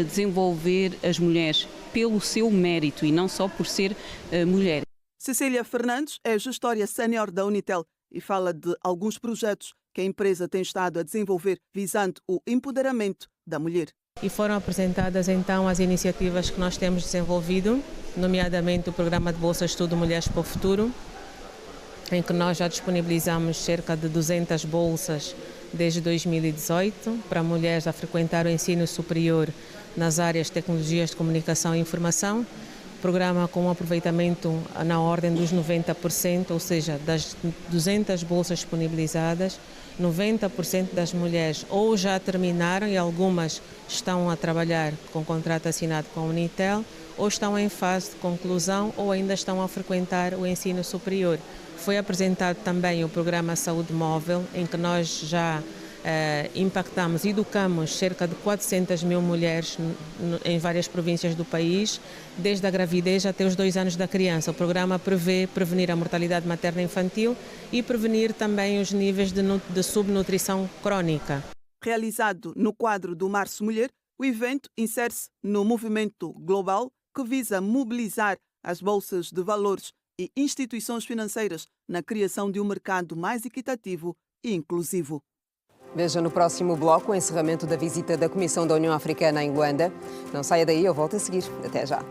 Speaker 16: desenvolver as mulheres pelo seu mérito e não só por ser mulher.
Speaker 14: Cecília Fernandes é gestora sénior da Unitel e fala de alguns projetos que a empresa tem estado a desenvolver visando o empoderamento da mulher.
Speaker 18: E foram apresentadas então as iniciativas que nós temos desenvolvido, nomeadamente o programa de Bolsa Estudo Mulheres para o Futuro, em que nós já disponibilizamos cerca de 200 bolsas desde 2018 para mulheres a frequentar o ensino superior nas áreas de tecnologias de comunicação e informação, programa com um aproveitamento na ordem dos 90%, ou seja, das 200 bolsas disponibilizadas, 90% das mulheres ou já terminaram e algumas estão a trabalhar com contrato assinado com a Unitel, ou estão em fase de conclusão ou ainda estão a frequentar o ensino superior. Foi apresentado também o programa Saúde Móvel, em que nós já impactamos e educamos cerca de 400 mil mulheres em várias províncias do país, desde a gravidez até os 2 anos da criança. O programa prevê prevenir a mortalidade materna infantil e prevenir também os níveis de subnutrição crónica.
Speaker 14: Realizado no quadro do Março Mulher, o evento insere-se no movimento global que visa mobilizar as bolsas de valores e instituições financeiras na criação de um mercado mais equitativo e inclusivo.
Speaker 1: Veja no próximo bloco o encerramento da visita da Comissão da União Africana em Luanda. Não saia daí, eu volto a seguir. Até já.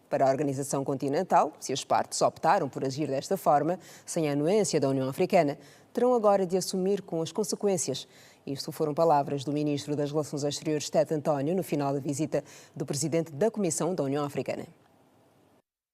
Speaker 1: Para a Organização Continental, se as partes optaram por agir desta forma, sem a anuência da União Africana, terão agora de assumir com as consequências. Isto foram palavras do Ministro das Relações Exteriores, Tete António, no final da visita do Presidente da Comissão da União Africana.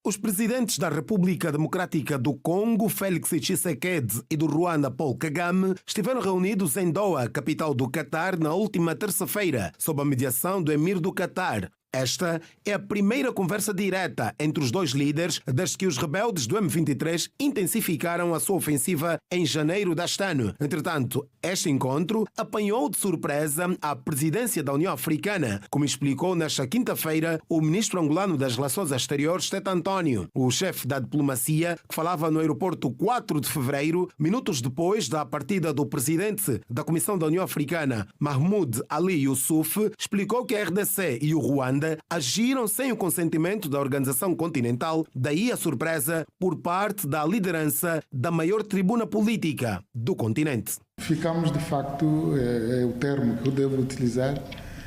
Speaker 19: Os presidentes da República Democrática do Congo, Félix Tshisekedi, e do Ruanda, Paul Kagame, estiveram reunidos em Doha, capital do Catar, na última terça-feira, sob a mediação do Emir do Catar. Esta é a primeira conversa direta entre os dois líderes desde que os rebeldes do M23 intensificaram a sua ofensiva em janeiro deste ano. Entretanto, este encontro apanhou de surpresa a presidência da União Africana, como explicou nesta quinta-feira o ministro angolano das Relações Exteriores, Tete António. O chefe da diplomacia, que falava no aeroporto 4 de fevereiro, minutos depois da partida do presidente da Comissão da União Africana, Mahmoud Ali Youssouf, explicou que a RDC e o Ruanda agiram sem o consentimento da Organização Continental, daí a surpresa por parte da liderança da maior tribuna política do continente.
Speaker 20: Ficamos, de facto, é o termo que eu devo utilizar,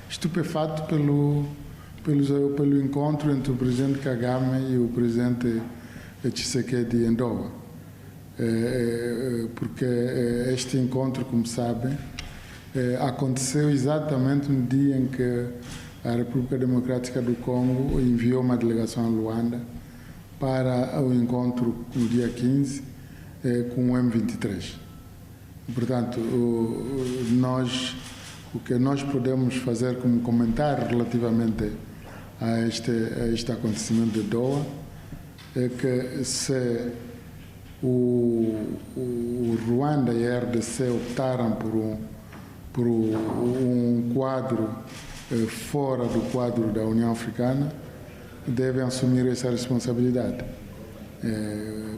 Speaker 20: estupefato pelo encontro entre o presidente Kagame e o presidente Tshisekedi em Doha. Porque este encontro, como sabem, aconteceu exatamente no dia em que a República Democrática do Congo enviou uma delegação a Luanda para o encontro no dia 15 com o M23. Portanto, o que nós podemos fazer como comentário relativamente a este acontecimento de Doha é que se o Ruanda e a RDC optaram por um quadro fora do quadro da União Africana, devem assumir essa responsabilidade,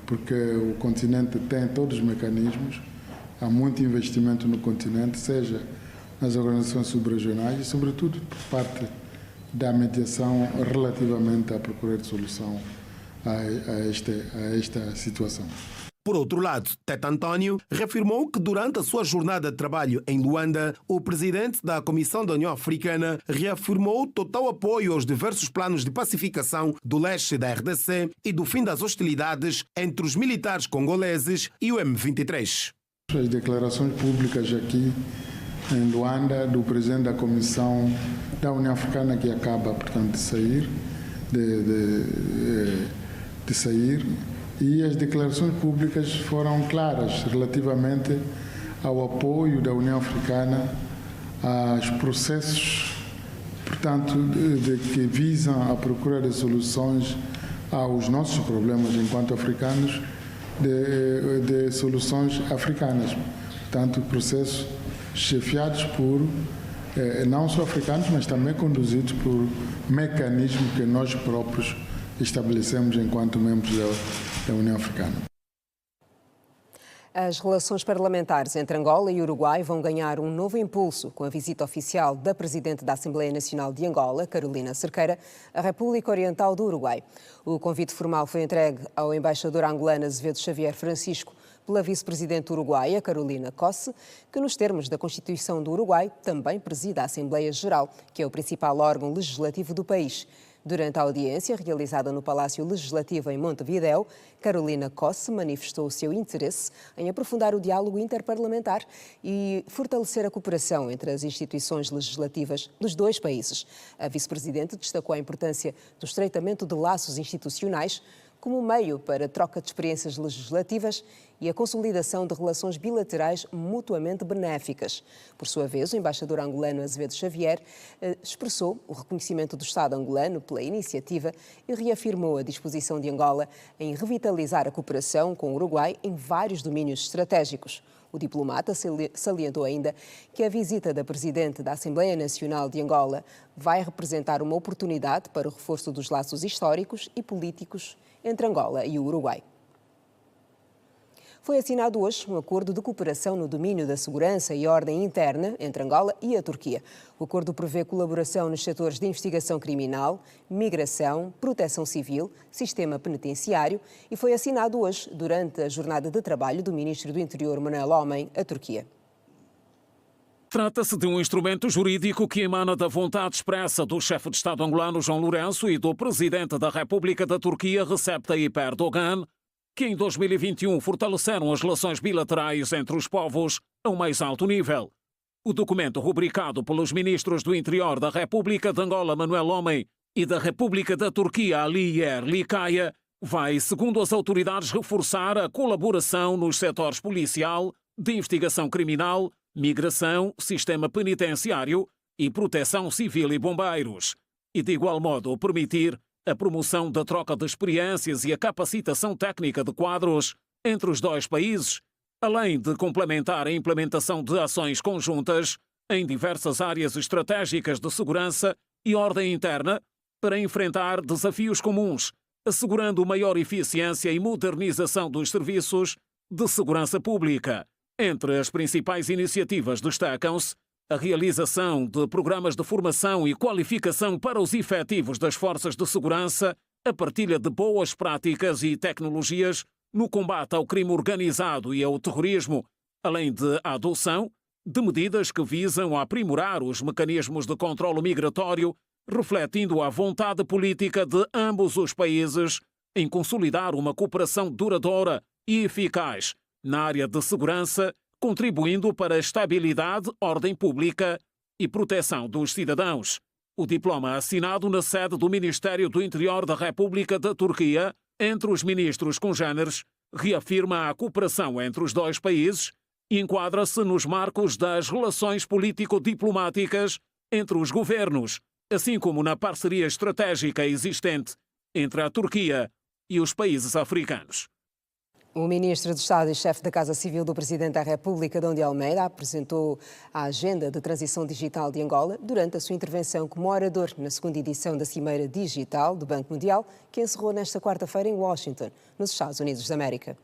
Speaker 20: porque o continente tem todos os mecanismos, há muito investimento no continente, seja nas organizações subregionais e, sobretudo, por parte da mediação relativamente à procura de solução a esta situação.
Speaker 19: Por outro lado, Tete António reafirmou que durante a sua jornada de trabalho em Luanda, o presidente da Comissão da União Africana reafirmou total apoio aos diversos planos de pacificação do leste da RDC e do fim das hostilidades entre os militares congoleses e o M23.
Speaker 20: As declarações públicas aqui em Luanda do presidente da Comissão da União Africana, que acaba, portanto, de sair, e as declarações públicas foram claras relativamente ao apoio da União Africana aos processos, portanto, que visam a procura de soluções aos nossos problemas enquanto africanos, de soluções africanas. Portanto, processos chefiados por não só africanos, mas também conduzidos por mecanismos que nós próprios estabelecemos enquanto membros da União Africana.
Speaker 1: As relações parlamentares entre Angola e Uruguai vão ganhar um novo impulso com a visita oficial da Presidente da Assembleia Nacional de Angola, Carolina Cerqueira, à República Oriental do Uruguai. O convite formal foi entregue ao embaixador angolano Azevedo Xavier Francisco pela vice-presidente uruguaia, Carolina Cosse, que nos termos da Constituição do Uruguai também presida a Assembleia Geral, que é o principal órgão legislativo do país. Durante a audiência, realizada no Palácio Legislativo em Montevidéu, Carolina Cosse manifestou o seu interesse em aprofundar o diálogo interparlamentar e fortalecer a cooperação entre as instituições legislativas dos dois países. A vice-presidente destacou a importância do estreitamento de laços institucionais como meio para a troca de experiências legislativas e a consolidação de relações bilaterais mutuamente benéficas. Por sua vez, o embaixador angolano Azevedo Xavier expressou o reconhecimento do Estado angolano pela iniciativa e reafirmou a disposição de Angola em revitalizar a cooperação com o Uruguai em vários domínios estratégicos. O diplomata salientou ainda que a visita da Presidente da Assembleia Nacional de Angola vai representar uma oportunidade para o reforço dos laços históricos e políticos entre Angola e o Uruguai. Foi assinado hoje um acordo de cooperação no domínio da segurança e ordem interna entre Angola e a Turquia. O acordo prevê colaboração nos setores de investigação criminal, migração, proteção civil, sistema penitenciário e foi assinado hoje durante a jornada de trabalho do Ministro do Interior, Manuel Homem, à Turquia.
Speaker 2: Trata-se de um instrumento jurídico que emana da vontade expressa do chefe de Estado angolano, João Lourenço, e do presidente da República da Turquia, Recep Tayyip Erdogan, que em 2021 fortaleceram as relações bilaterais entre os povos a um mais alto nível. O documento, rubricado pelos ministros do Interior da República de Angola, Manuel Homem, e da República da Turquia, Ali Yer Likaya, vai, segundo as autoridades, reforçar a colaboração nos setores policial, de investigação criminal, migração, sistema penitenciário e proteção civil e bombeiros. E, de igual modo, permitir a promoção da troca de experiências e a capacitação técnica de quadros entre os dois países, além de complementar a implementação de ações conjuntas em diversas áreas estratégicas de segurança e ordem interna para enfrentar desafios comuns, assegurando maior eficiência e modernização dos serviços de segurança pública. Entre as principais iniciativas destacam-se a realização de programas de formação e qualificação para os efetivos das forças de segurança, a partilha de boas práticas e tecnologias no combate ao crime organizado e ao terrorismo, além de a adoção de medidas que visam aprimorar os mecanismos de controle migratório, refletindo a vontade política de ambos os países em consolidar uma cooperação duradoura e eficaz na área de segurança, contribuindo para a estabilidade, ordem pública e proteção dos cidadãos. O diploma assinado na sede do Ministério do Interior da República da Turquia, entre os ministros congêneres, reafirma a cooperação entre os dois países e enquadra-se nos marcos das relações político-diplomáticas entre os governos, assim como na parceria estratégica existente entre a Turquia e os países africanos.
Speaker 1: O ministro de Estado e chefe da Casa Civil do Presidente da República, Adão de Almeida, apresentou a agenda de transição digital de Angola durante a sua intervenção como orador na segunda edição da Cimeira Digital do Banco Mundial, que encerrou nesta quarta-feira em Washington, nos Estados Unidos da América.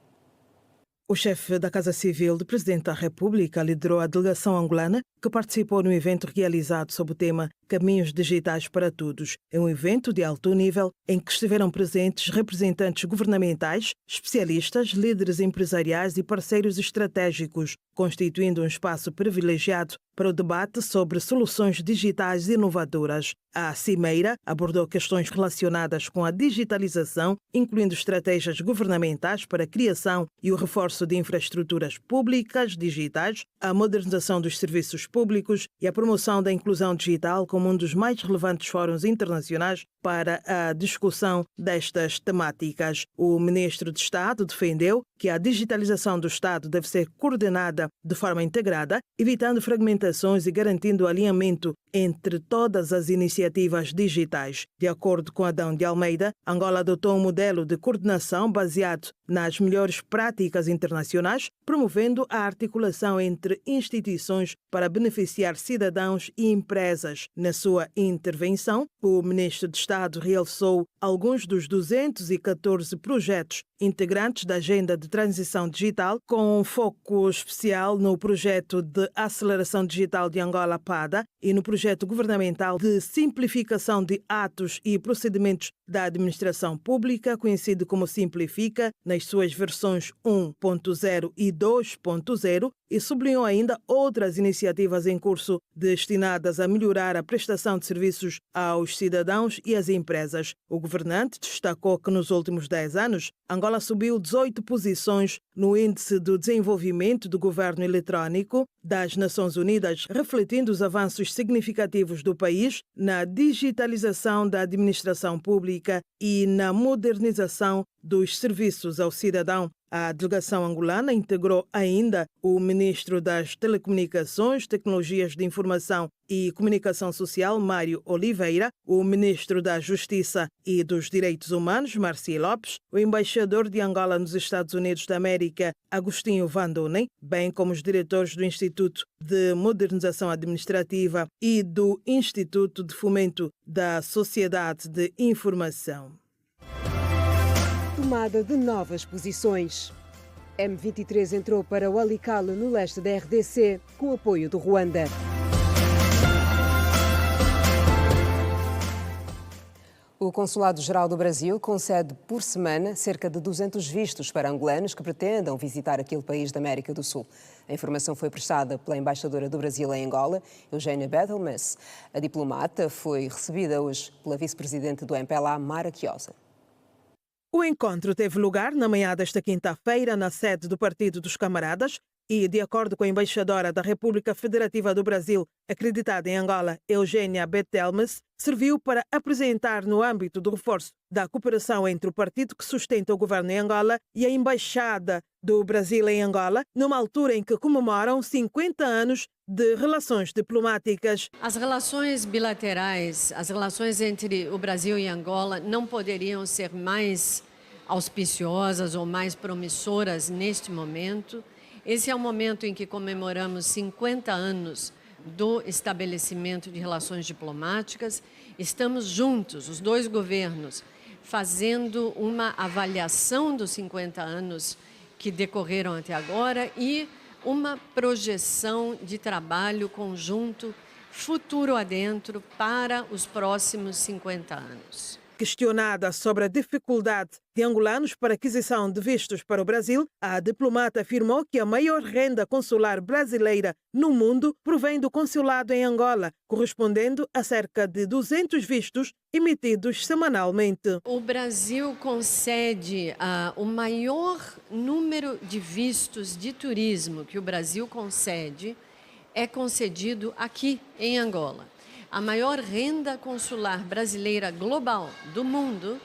Speaker 17: O chefe da Casa Civil do Presidente da República liderou a delegação angolana que participou no evento realizado sob o tema Caminhos Digitais para Todos. É um evento de alto nível em que estiveram presentes representantes governamentais, especialistas, líderes empresariais e parceiros estratégicos, constituindo um espaço privilegiado para o debate sobre soluções digitais inovadoras. A cimeira abordou questões relacionadas com a digitalização, incluindo estratégias governamentais para a criação e o reforço de infraestruturas públicas digitais, a modernização dos serviços públicos e a promoção da inclusão digital como um dos mais relevantes fóruns internacionais para a discussão destas temáticas. O ministro de Estado defendeu que a digitalização do Estado deve ser coordenada de forma integrada, evitando fragmentações e garantindo o alinhamento entre todas as iniciativas digitais. De acordo com Adão de Almeida, Angola adotou um modelo de coordenação baseado nas melhores práticas internacionais, promovendo a articulação entre instituições para beneficiar cidadãos e empresas. Na sua intervenção, o ministro de Estado realçou alguns dos 214 projetos integrantes da Agenda de Transição Digital, com um foco especial no Projeto de Aceleração Digital de Angola, PADA, e no Projeto Governamental de Simplificação de Atos e Procedimentos da Administração Pública, conhecido como Simplifica, nas suas versões 1.0 e 2.0, e sublinhou ainda outras iniciativas em curso destinadas a melhorar a prestação de serviços aos cidadãos e às empresas. O governante destacou que nos últimos 10 anos, Angola subiu 18 posições no Índice do Desenvolvimento do Governo Eletrónico das Nações Unidas, refletindo os avanços significativos do país na digitalização da administração pública e na modernização dos serviços ao cidadão. A delegação angolana integrou ainda o ministro das Telecomunicações, Tecnologias de Informação e Comunicação Social, Mário Oliveira, o ministro da Justiça e dos Direitos Humanos, Marci Lopes, o embaixador de Angola nos Estados Unidos da América, Agostinho Vandonen, bem como os diretores do Instituto de Modernização Administrativa e do Instituto de Fomento da Sociedade de Informação.
Speaker 1: Tomada de novas posições. M23 entrou para o Walikale, no leste da RDC, com apoio do Ruanda. O Consulado-Geral do Brasil concede por semana cerca de 200 vistos para angolanos que pretendam visitar aquele país da América do Sul. A informação foi prestada pela embaixadora do Brasil em Angola, Eugênia Bethelmans. A diplomata foi recebida hoje pela vice-presidente do MPLA, Mara Chiosa.
Speaker 17: O encontro teve lugar na manhã desta quinta-feira na sede do Partido dos Camaradas e, de acordo com a embaixadora da República Federativa do Brasil, acreditada em Angola, Eugênia Bethelmans, serviu para apresentar no âmbito do reforço da cooperação entre o partido que sustenta o governo em Angola e a Embaixada do Brasil em Angola, numa altura em que comemoram 50 anos de relações diplomáticas.
Speaker 6: As relações bilaterais, as relações entre o Brasil e Angola não poderiam ser mais auspiciosas ou mais promissoras neste momento. Esse é o momento em que comemoramos 50 anos do estabelecimento de relações diplomáticas. Estamos juntos, os dois governos, fazendo uma avaliação dos 50 anos que decorreram até agora e uma projeção de trabalho conjunto futuro adentro para os próximos 50 anos.
Speaker 17: Questionada sobre a dificuldade de angolanos para aquisição de vistos para o Brasil, a diplomata afirmou que a maior renda consular brasileira no mundo provém do consulado em Angola, correspondendo a cerca de 200 vistos emitidos semanalmente.
Speaker 6: O Brasil concede o maior número de vistos de turismo que o Brasil concede é concedido aqui em Angola. A maior renda consular brasileira global do mundo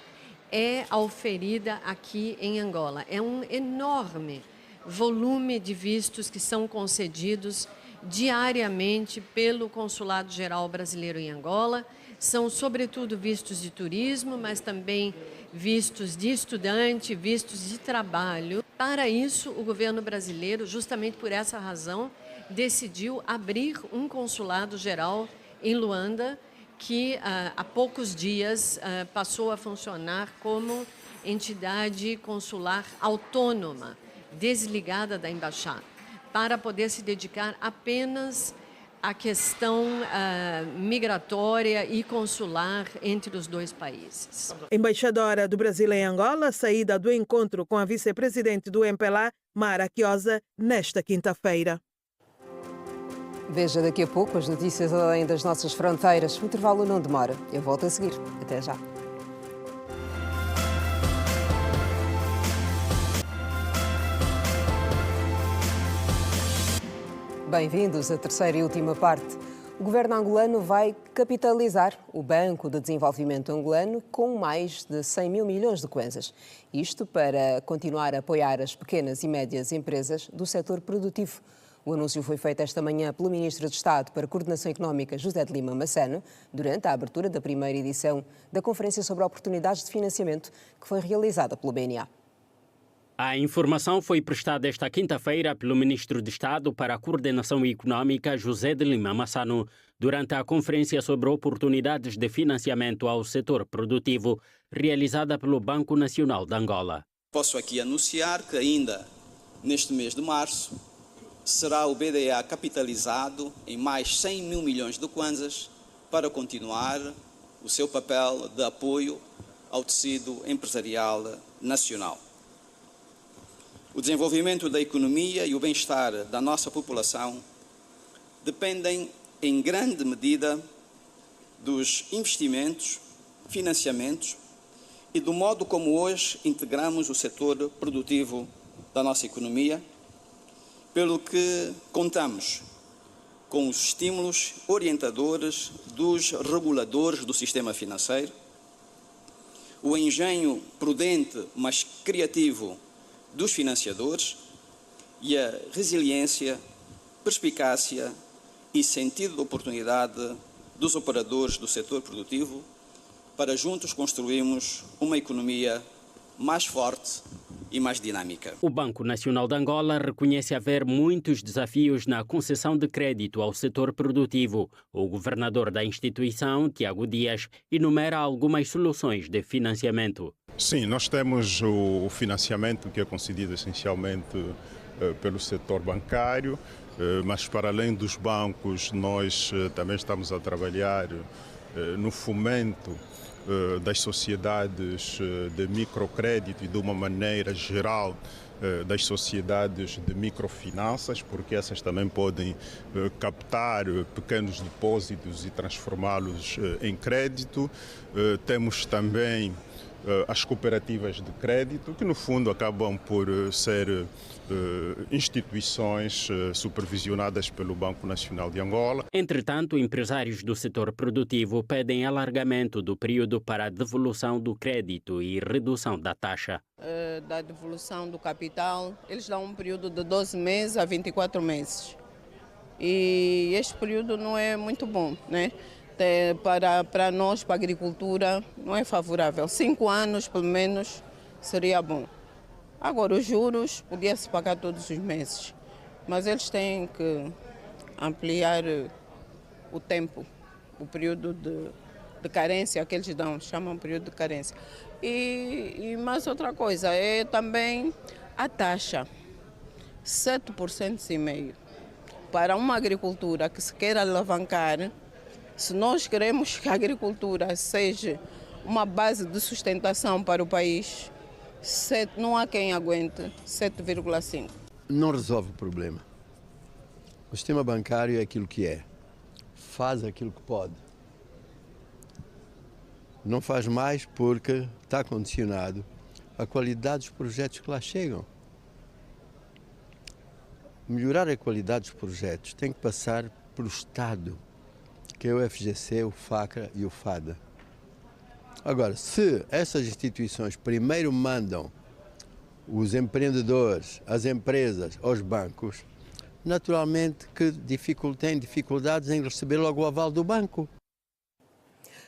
Speaker 6: é oferida aqui em Angola. É um enorme volume de vistos que são concedidos diariamente pelo Consulado-Geral Brasileiro em Angola. São, sobretudo, vistos de turismo, mas também vistos de estudante, vistos de trabalho. Para isso, o governo brasileiro, justamente por essa razão, decidiu abrir um consulado-geral em Luanda, que há poucos dias passou a funcionar como entidade consular autônoma, desligada da embaixada, para poder se dedicar apenas a questão migratória e consular entre os dois países.
Speaker 17: Embaixadora do Brasil em Angola, saída do encontro com a vice-presidente do MPLA, Mara Chiosa, nesta quinta-feira.
Speaker 1: Veja daqui a pouco as notícias além das nossas fronteiras. O intervalo não demora. Eu volto a seguir. Até já. Bem-vindos à terceira e última parte. O governo angolano vai capitalizar o Banco de Desenvolvimento Angolano com mais de 100 mil milhões de kwanzas. Isto para continuar a apoiar as pequenas e médias empresas do setor produtivo. O anúncio foi feito esta manhã pelo Ministro de Estado para a Coordenação Económica, José de Lima Massano, durante a abertura da primeira edição da Conferência sobre Oportunidades de Financiamento, que foi realizada pelo BNA.
Speaker 21: A informação foi prestada esta quinta-feira pelo Ministro de Estado para a Coordenação Económica, José de Lima Massano, durante a Conferência sobre Oportunidades de Financiamento ao Setor Produtivo, realizada pelo Banco Nacional de Angola.
Speaker 22: Posso aqui anunciar que ainda neste mês de março será o BDA capitalizado em mais 100 mil milhões de kwanzas para continuar o seu papel de apoio ao tecido empresarial nacional. O desenvolvimento da economia e o bem-estar da nossa população dependem, em grande medida, dos investimentos, financiamentos e do modo como hoje integramos o setor produtivo da nossa economia, pelo que contamos com os estímulos orientadores dos reguladores do sistema financeiro, o engenho prudente, mas criativo dos financiadores e a resiliência, perspicácia e sentido de oportunidade dos operadores do setor produtivo para juntos construirmos uma economia mais forte e mais dinâmica.
Speaker 21: O Banco Nacional de Angola reconhece haver muitos desafios na concessão de crédito ao setor produtivo. O governador da instituição, Tiago Dias, enumera algumas soluções de financiamento.
Speaker 23: Sim, nós temos o financiamento que é concedido essencialmente pelo setor bancário, mas para além dos bancos nós também estamos a trabalhar no fomento das sociedades de microcrédito e de uma maneira geral das sociedades de microfinanças, porque essas também podem captar pequenos depósitos e transformá-los em crédito. Temos também as cooperativas de crédito, que no fundo acabam por ser instituições supervisionadas pelo Banco Nacional de Angola.
Speaker 21: Entretanto, empresários do setor produtivo pedem alargamento do período para a devolução do crédito e redução da taxa.
Speaker 24: Da devolução do capital, eles dão um período de 12 meses a 24 meses. E este período não é muito bom, né? Para nós, para a agricultura, não é favorável. 5 anos, pelo menos, seria bom. Agora, os juros, podia-se pagar todos os meses, mas eles têm que ampliar o tempo, o período de carência que eles dão, chamam período de carência. E mais outra coisa, é também a taxa, 7,5%. Para uma agricultura que se queira alavancar, se nós queremos que a agricultura seja uma base de sustentação para o país, não há quem aguente 7,5%.
Speaker 25: Não resolve o problema. O sistema bancário é aquilo que é. Faz aquilo que pode. Não faz mais porque está condicionado à qualidade dos projetos que lá chegam. Melhorar a qualidade dos projetos tem que passar pelo Estado, que é o FGC, o FACRA e o FADA. Agora, se essas instituições primeiro mandam os empreendedores, as empresas, aos bancos, naturalmente que têm dificuldades em receber logo o aval do banco.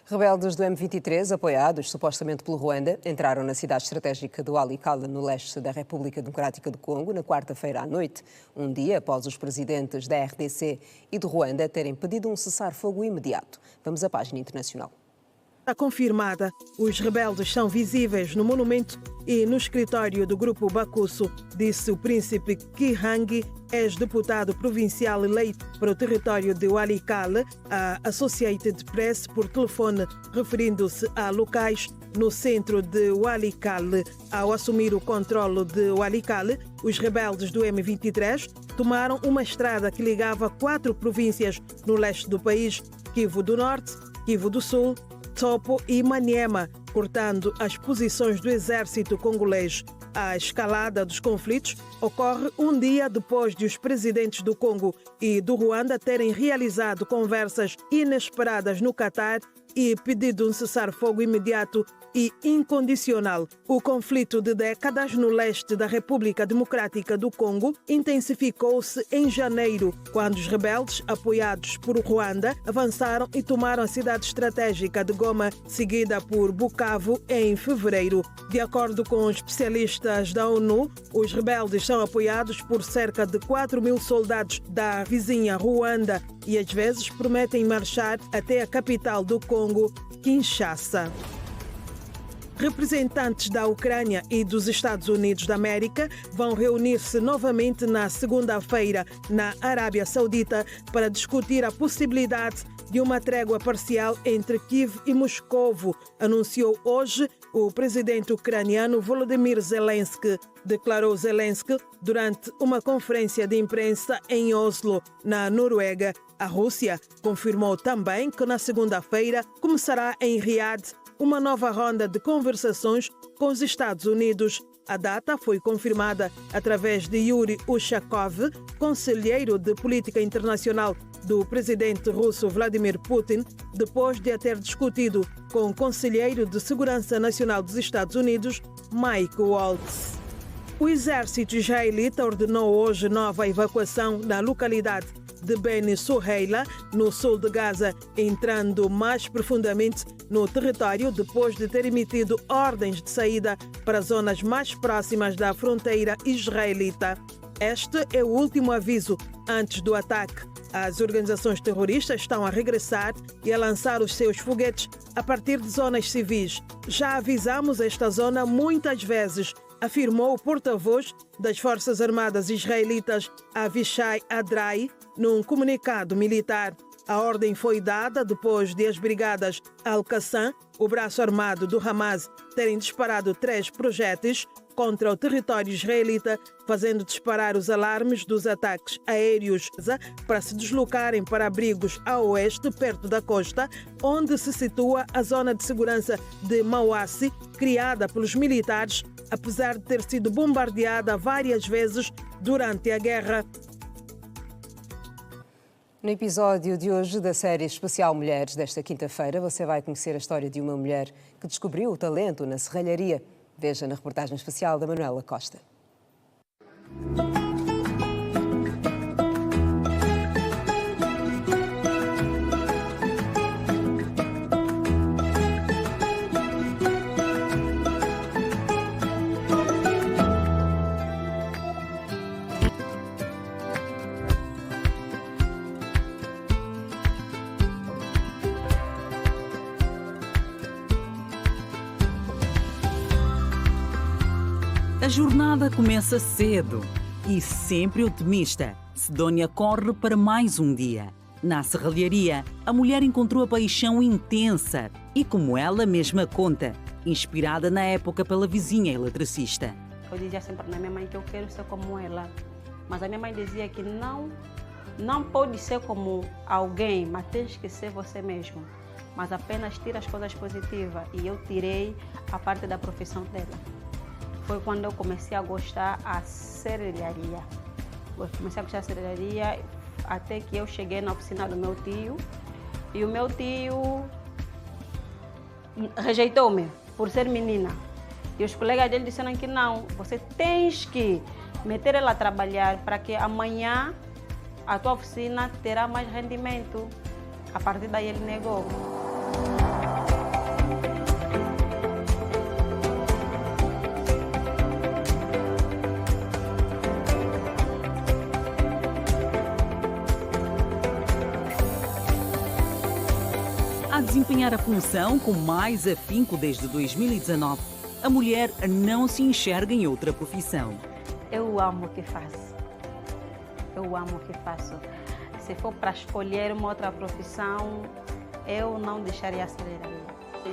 Speaker 1: Rebeldes do M23, apoiados supostamente pelo Ruanda, entraram na cidade estratégica do Walikale, no leste da República Democrática do Congo, na quarta-feira à noite, um dia após os presidentes da RDC e do Ruanda terem pedido um cessar-fogo imediato. Vamos à página internacional.
Speaker 17: está confirmada. Os rebeldes são visíveis no monumento e no escritório do Grupo Bakusu, disse o príncipe Kihang, ex-deputado provincial eleito para o território de Walikale, à Associated Press por telefone, referindo-se a locais no centro de Walikale. Ao assumir o controle de Walikale, os rebeldes do M23 tomaram uma estrada que ligava 4 províncias no leste do país: Kivu do Norte, Kivu do Sul, Topo e Maniema, cortando as posições do exército congolês. A escalada dos conflitos ocorre um dia depois de os presidentes do Congo e do Ruanda terem realizado conversas inesperadas no Catar e pedido um cessar-fogo imediato e incondicional. O conflito de décadas no leste da República Democrática do Congo intensificou-se em janeiro, quando os rebeldes, apoiados por Ruanda, avançaram e tomaram a cidade estratégica de Goma, seguida por Bukavu em fevereiro. De acordo com especialistas da ONU, os rebeldes são apoiados por cerca de 4.000 soldados da vizinha Ruanda e às vezes prometem marchar até a capital do Congo, Kinshasa. Representantes da Ucrânia e dos Estados Unidos da América vão reunir-se novamente na segunda-feira na Arábia Saudita para discutir a possibilidade de uma trégua parcial entre Kiev e Moscovo, anunciou hoje o presidente ucraniano Volodymyr Zelensky. Declarou Zelensky durante uma conferência de imprensa em Oslo, na Noruega. A Rússia confirmou também que na segunda-feira começará em Riad uma nova ronda de conversações com os Estados Unidos. A data foi confirmada através de Yuri Ushakov, conselheiro de política internacional do presidente russo Vladimir Putin, depois de a ter discutido com o conselheiro de Segurança Nacional dos Estados Unidos, Mike Waltz. O exército israelita ordenou hoje nova evacuação na localidade de Beni Suheila, no sul de Gaza, entrando mais profundamente no território depois de ter emitido ordens de saída para zonas mais próximas da fronteira israelita. Este é o último aviso antes do ataque. As organizações terroristas estão a regressar e a lançar os seus foguetes a partir de zonas civis. Já avisamos esta zona muitas vezes, afirmou o porta-voz das Forças Armadas Israelitas, Avishai Adrai, num comunicado militar. A ordem foi dada depois de as brigadas Al-Qassam, o braço armado do Hamas, terem disparado 3 projéteis contra o território israelita, fazendo disparar os alarmes dos ataques aéreos para se deslocarem para abrigos a oeste, perto da costa, onde se situa a zona de segurança de Mawassi, criada pelos militares, apesar de ter sido bombardeada várias vezes durante a guerra.
Speaker 1: No episódio de hoje da série especial Mulheres, desta quinta-feira, você vai conhecer a história de uma mulher que descobriu o talento na serralharia. Veja na reportagem especial da Manuela Costa.
Speaker 5: A jornada começa cedo e sempre otimista. Sedónia corre para mais um dia. Na serralharia, a mulher encontrou a paixão intensa e, como ela mesma conta, inspirada na época pela vizinha eletricista.
Speaker 3: Eu dizia sempre na minha mãe que eu quero ser como ela, mas a minha mãe dizia que não pode ser como alguém, mas tens que ser você mesmo. Mas apenas tira as coisas positivas e eu tirei a parte da profissão dela. Foi quando eu comecei a gostar da serralharia. Eu comecei a gostar da serralharia até que eu cheguei na oficina do meu tio. E o meu tio rejeitou-me por ser menina. E os colegas dele disseram que não, você tens que meter ela a trabalhar para que amanhã a tua oficina terá mais rendimento. A partir daí ele negou.
Speaker 5: A a desempenhar a função com mais afinco desde 2019. A mulher não se enxerga em outra profissão.
Speaker 3: Eu amo o que faço. Eu amo o que faço. Se for para escolher uma outra profissão, eu não deixaria a serralheira.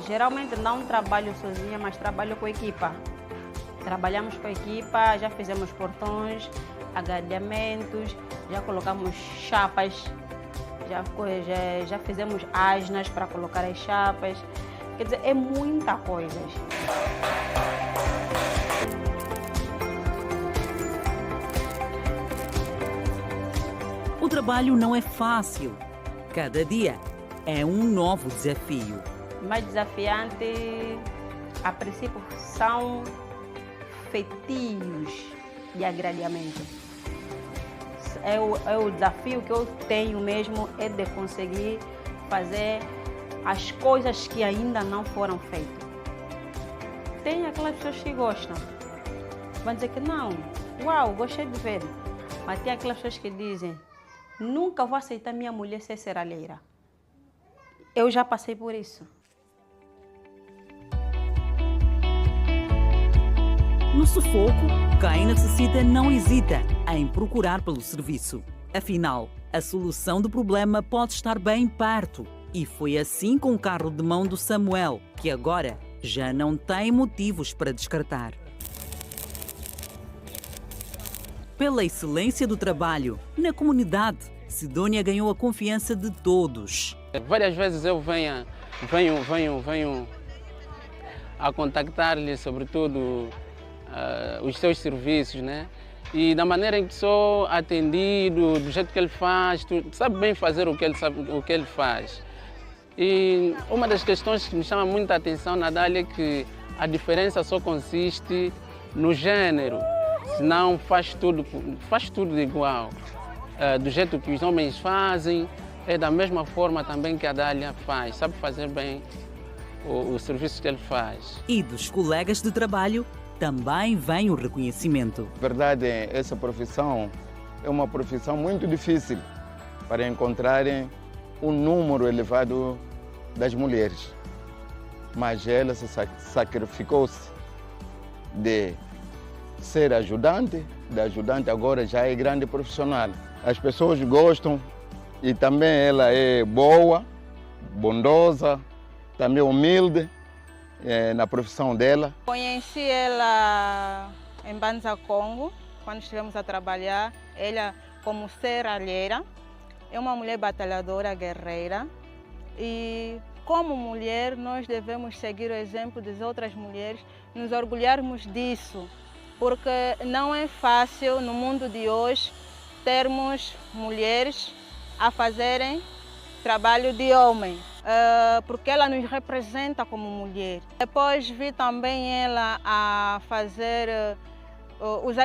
Speaker 3: Geralmente não trabalho sozinha, mas trabalho com equipa. Trabalhamos com a equipa, já fizemos portões, agalhamentos, já colocamos chapas, já fizemos asnas para colocar as chapas. Quer dizer, é muita coisa.
Speaker 5: O trabalho não é fácil. Cada dia é um novo desafio.
Speaker 3: Mais desafiante, a princípio, são feitios de agradecimento. O desafio que eu tenho mesmo é de conseguir fazer as coisas que ainda não foram feitas. Tem aquelas pessoas que gostam, vão dizer que não, uau, gostei de ver. Mas tem aquelas pessoas que dizem, nunca vou aceitar minha mulher ser serralheira. Eu já passei por isso.
Speaker 5: No sufoco, quem necessita não hesita em procurar pelo serviço. Afinal, a solução do problema pode estar bem perto. E foi assim com o carro de mão do Samuel, que agora já não tem motivos para descartar. Pela excelência do trabalho na comunidade, Sidônia ganhou a confiança de todos.
Speaker 4: Várias vezes eu venho a contactar-lhe, sobretudo, os seus serviços, né? E da maneira em que sou atendido, do jeito que ele faz, sabe bem fazer o que ele faz. E uma das questões que me chama muita atenção na Dália é que a diferença só consiste no gênero, senão faz tudo igual. Do jeito que os homens fazem, é da mesma forma também que a Dália faz, sabe fazer bem o serviço que ele faz.
Speaker 5: E dos colegas de trabalho também vem o reconhecimento.
Speaker 7: Na verdade, essa profissão é uma profissão muito difícil para encontrarem um número elevado das mulheres. Mas ela se sacrificou-se de ser ajudante, da ajudante agora já é grande profissional. As pessoas gostam e também ela é boa, bondosa, também humilde na profissão dela.
Speaker 8: Conheci ela em Banza, Congo, quando estivemos a trabalhar. Ela, como serralheira, é uma mulher batalhadora, guerreira. E como mulher, nós devemos seguir o exemplo das outras mulheres, nos orgulharmos disso, porque não é fácil no mundo de hoje termos mulheres a fazerem trabalho de homem, porque ela nos representa como mulher. Depois vi também ela a fazer os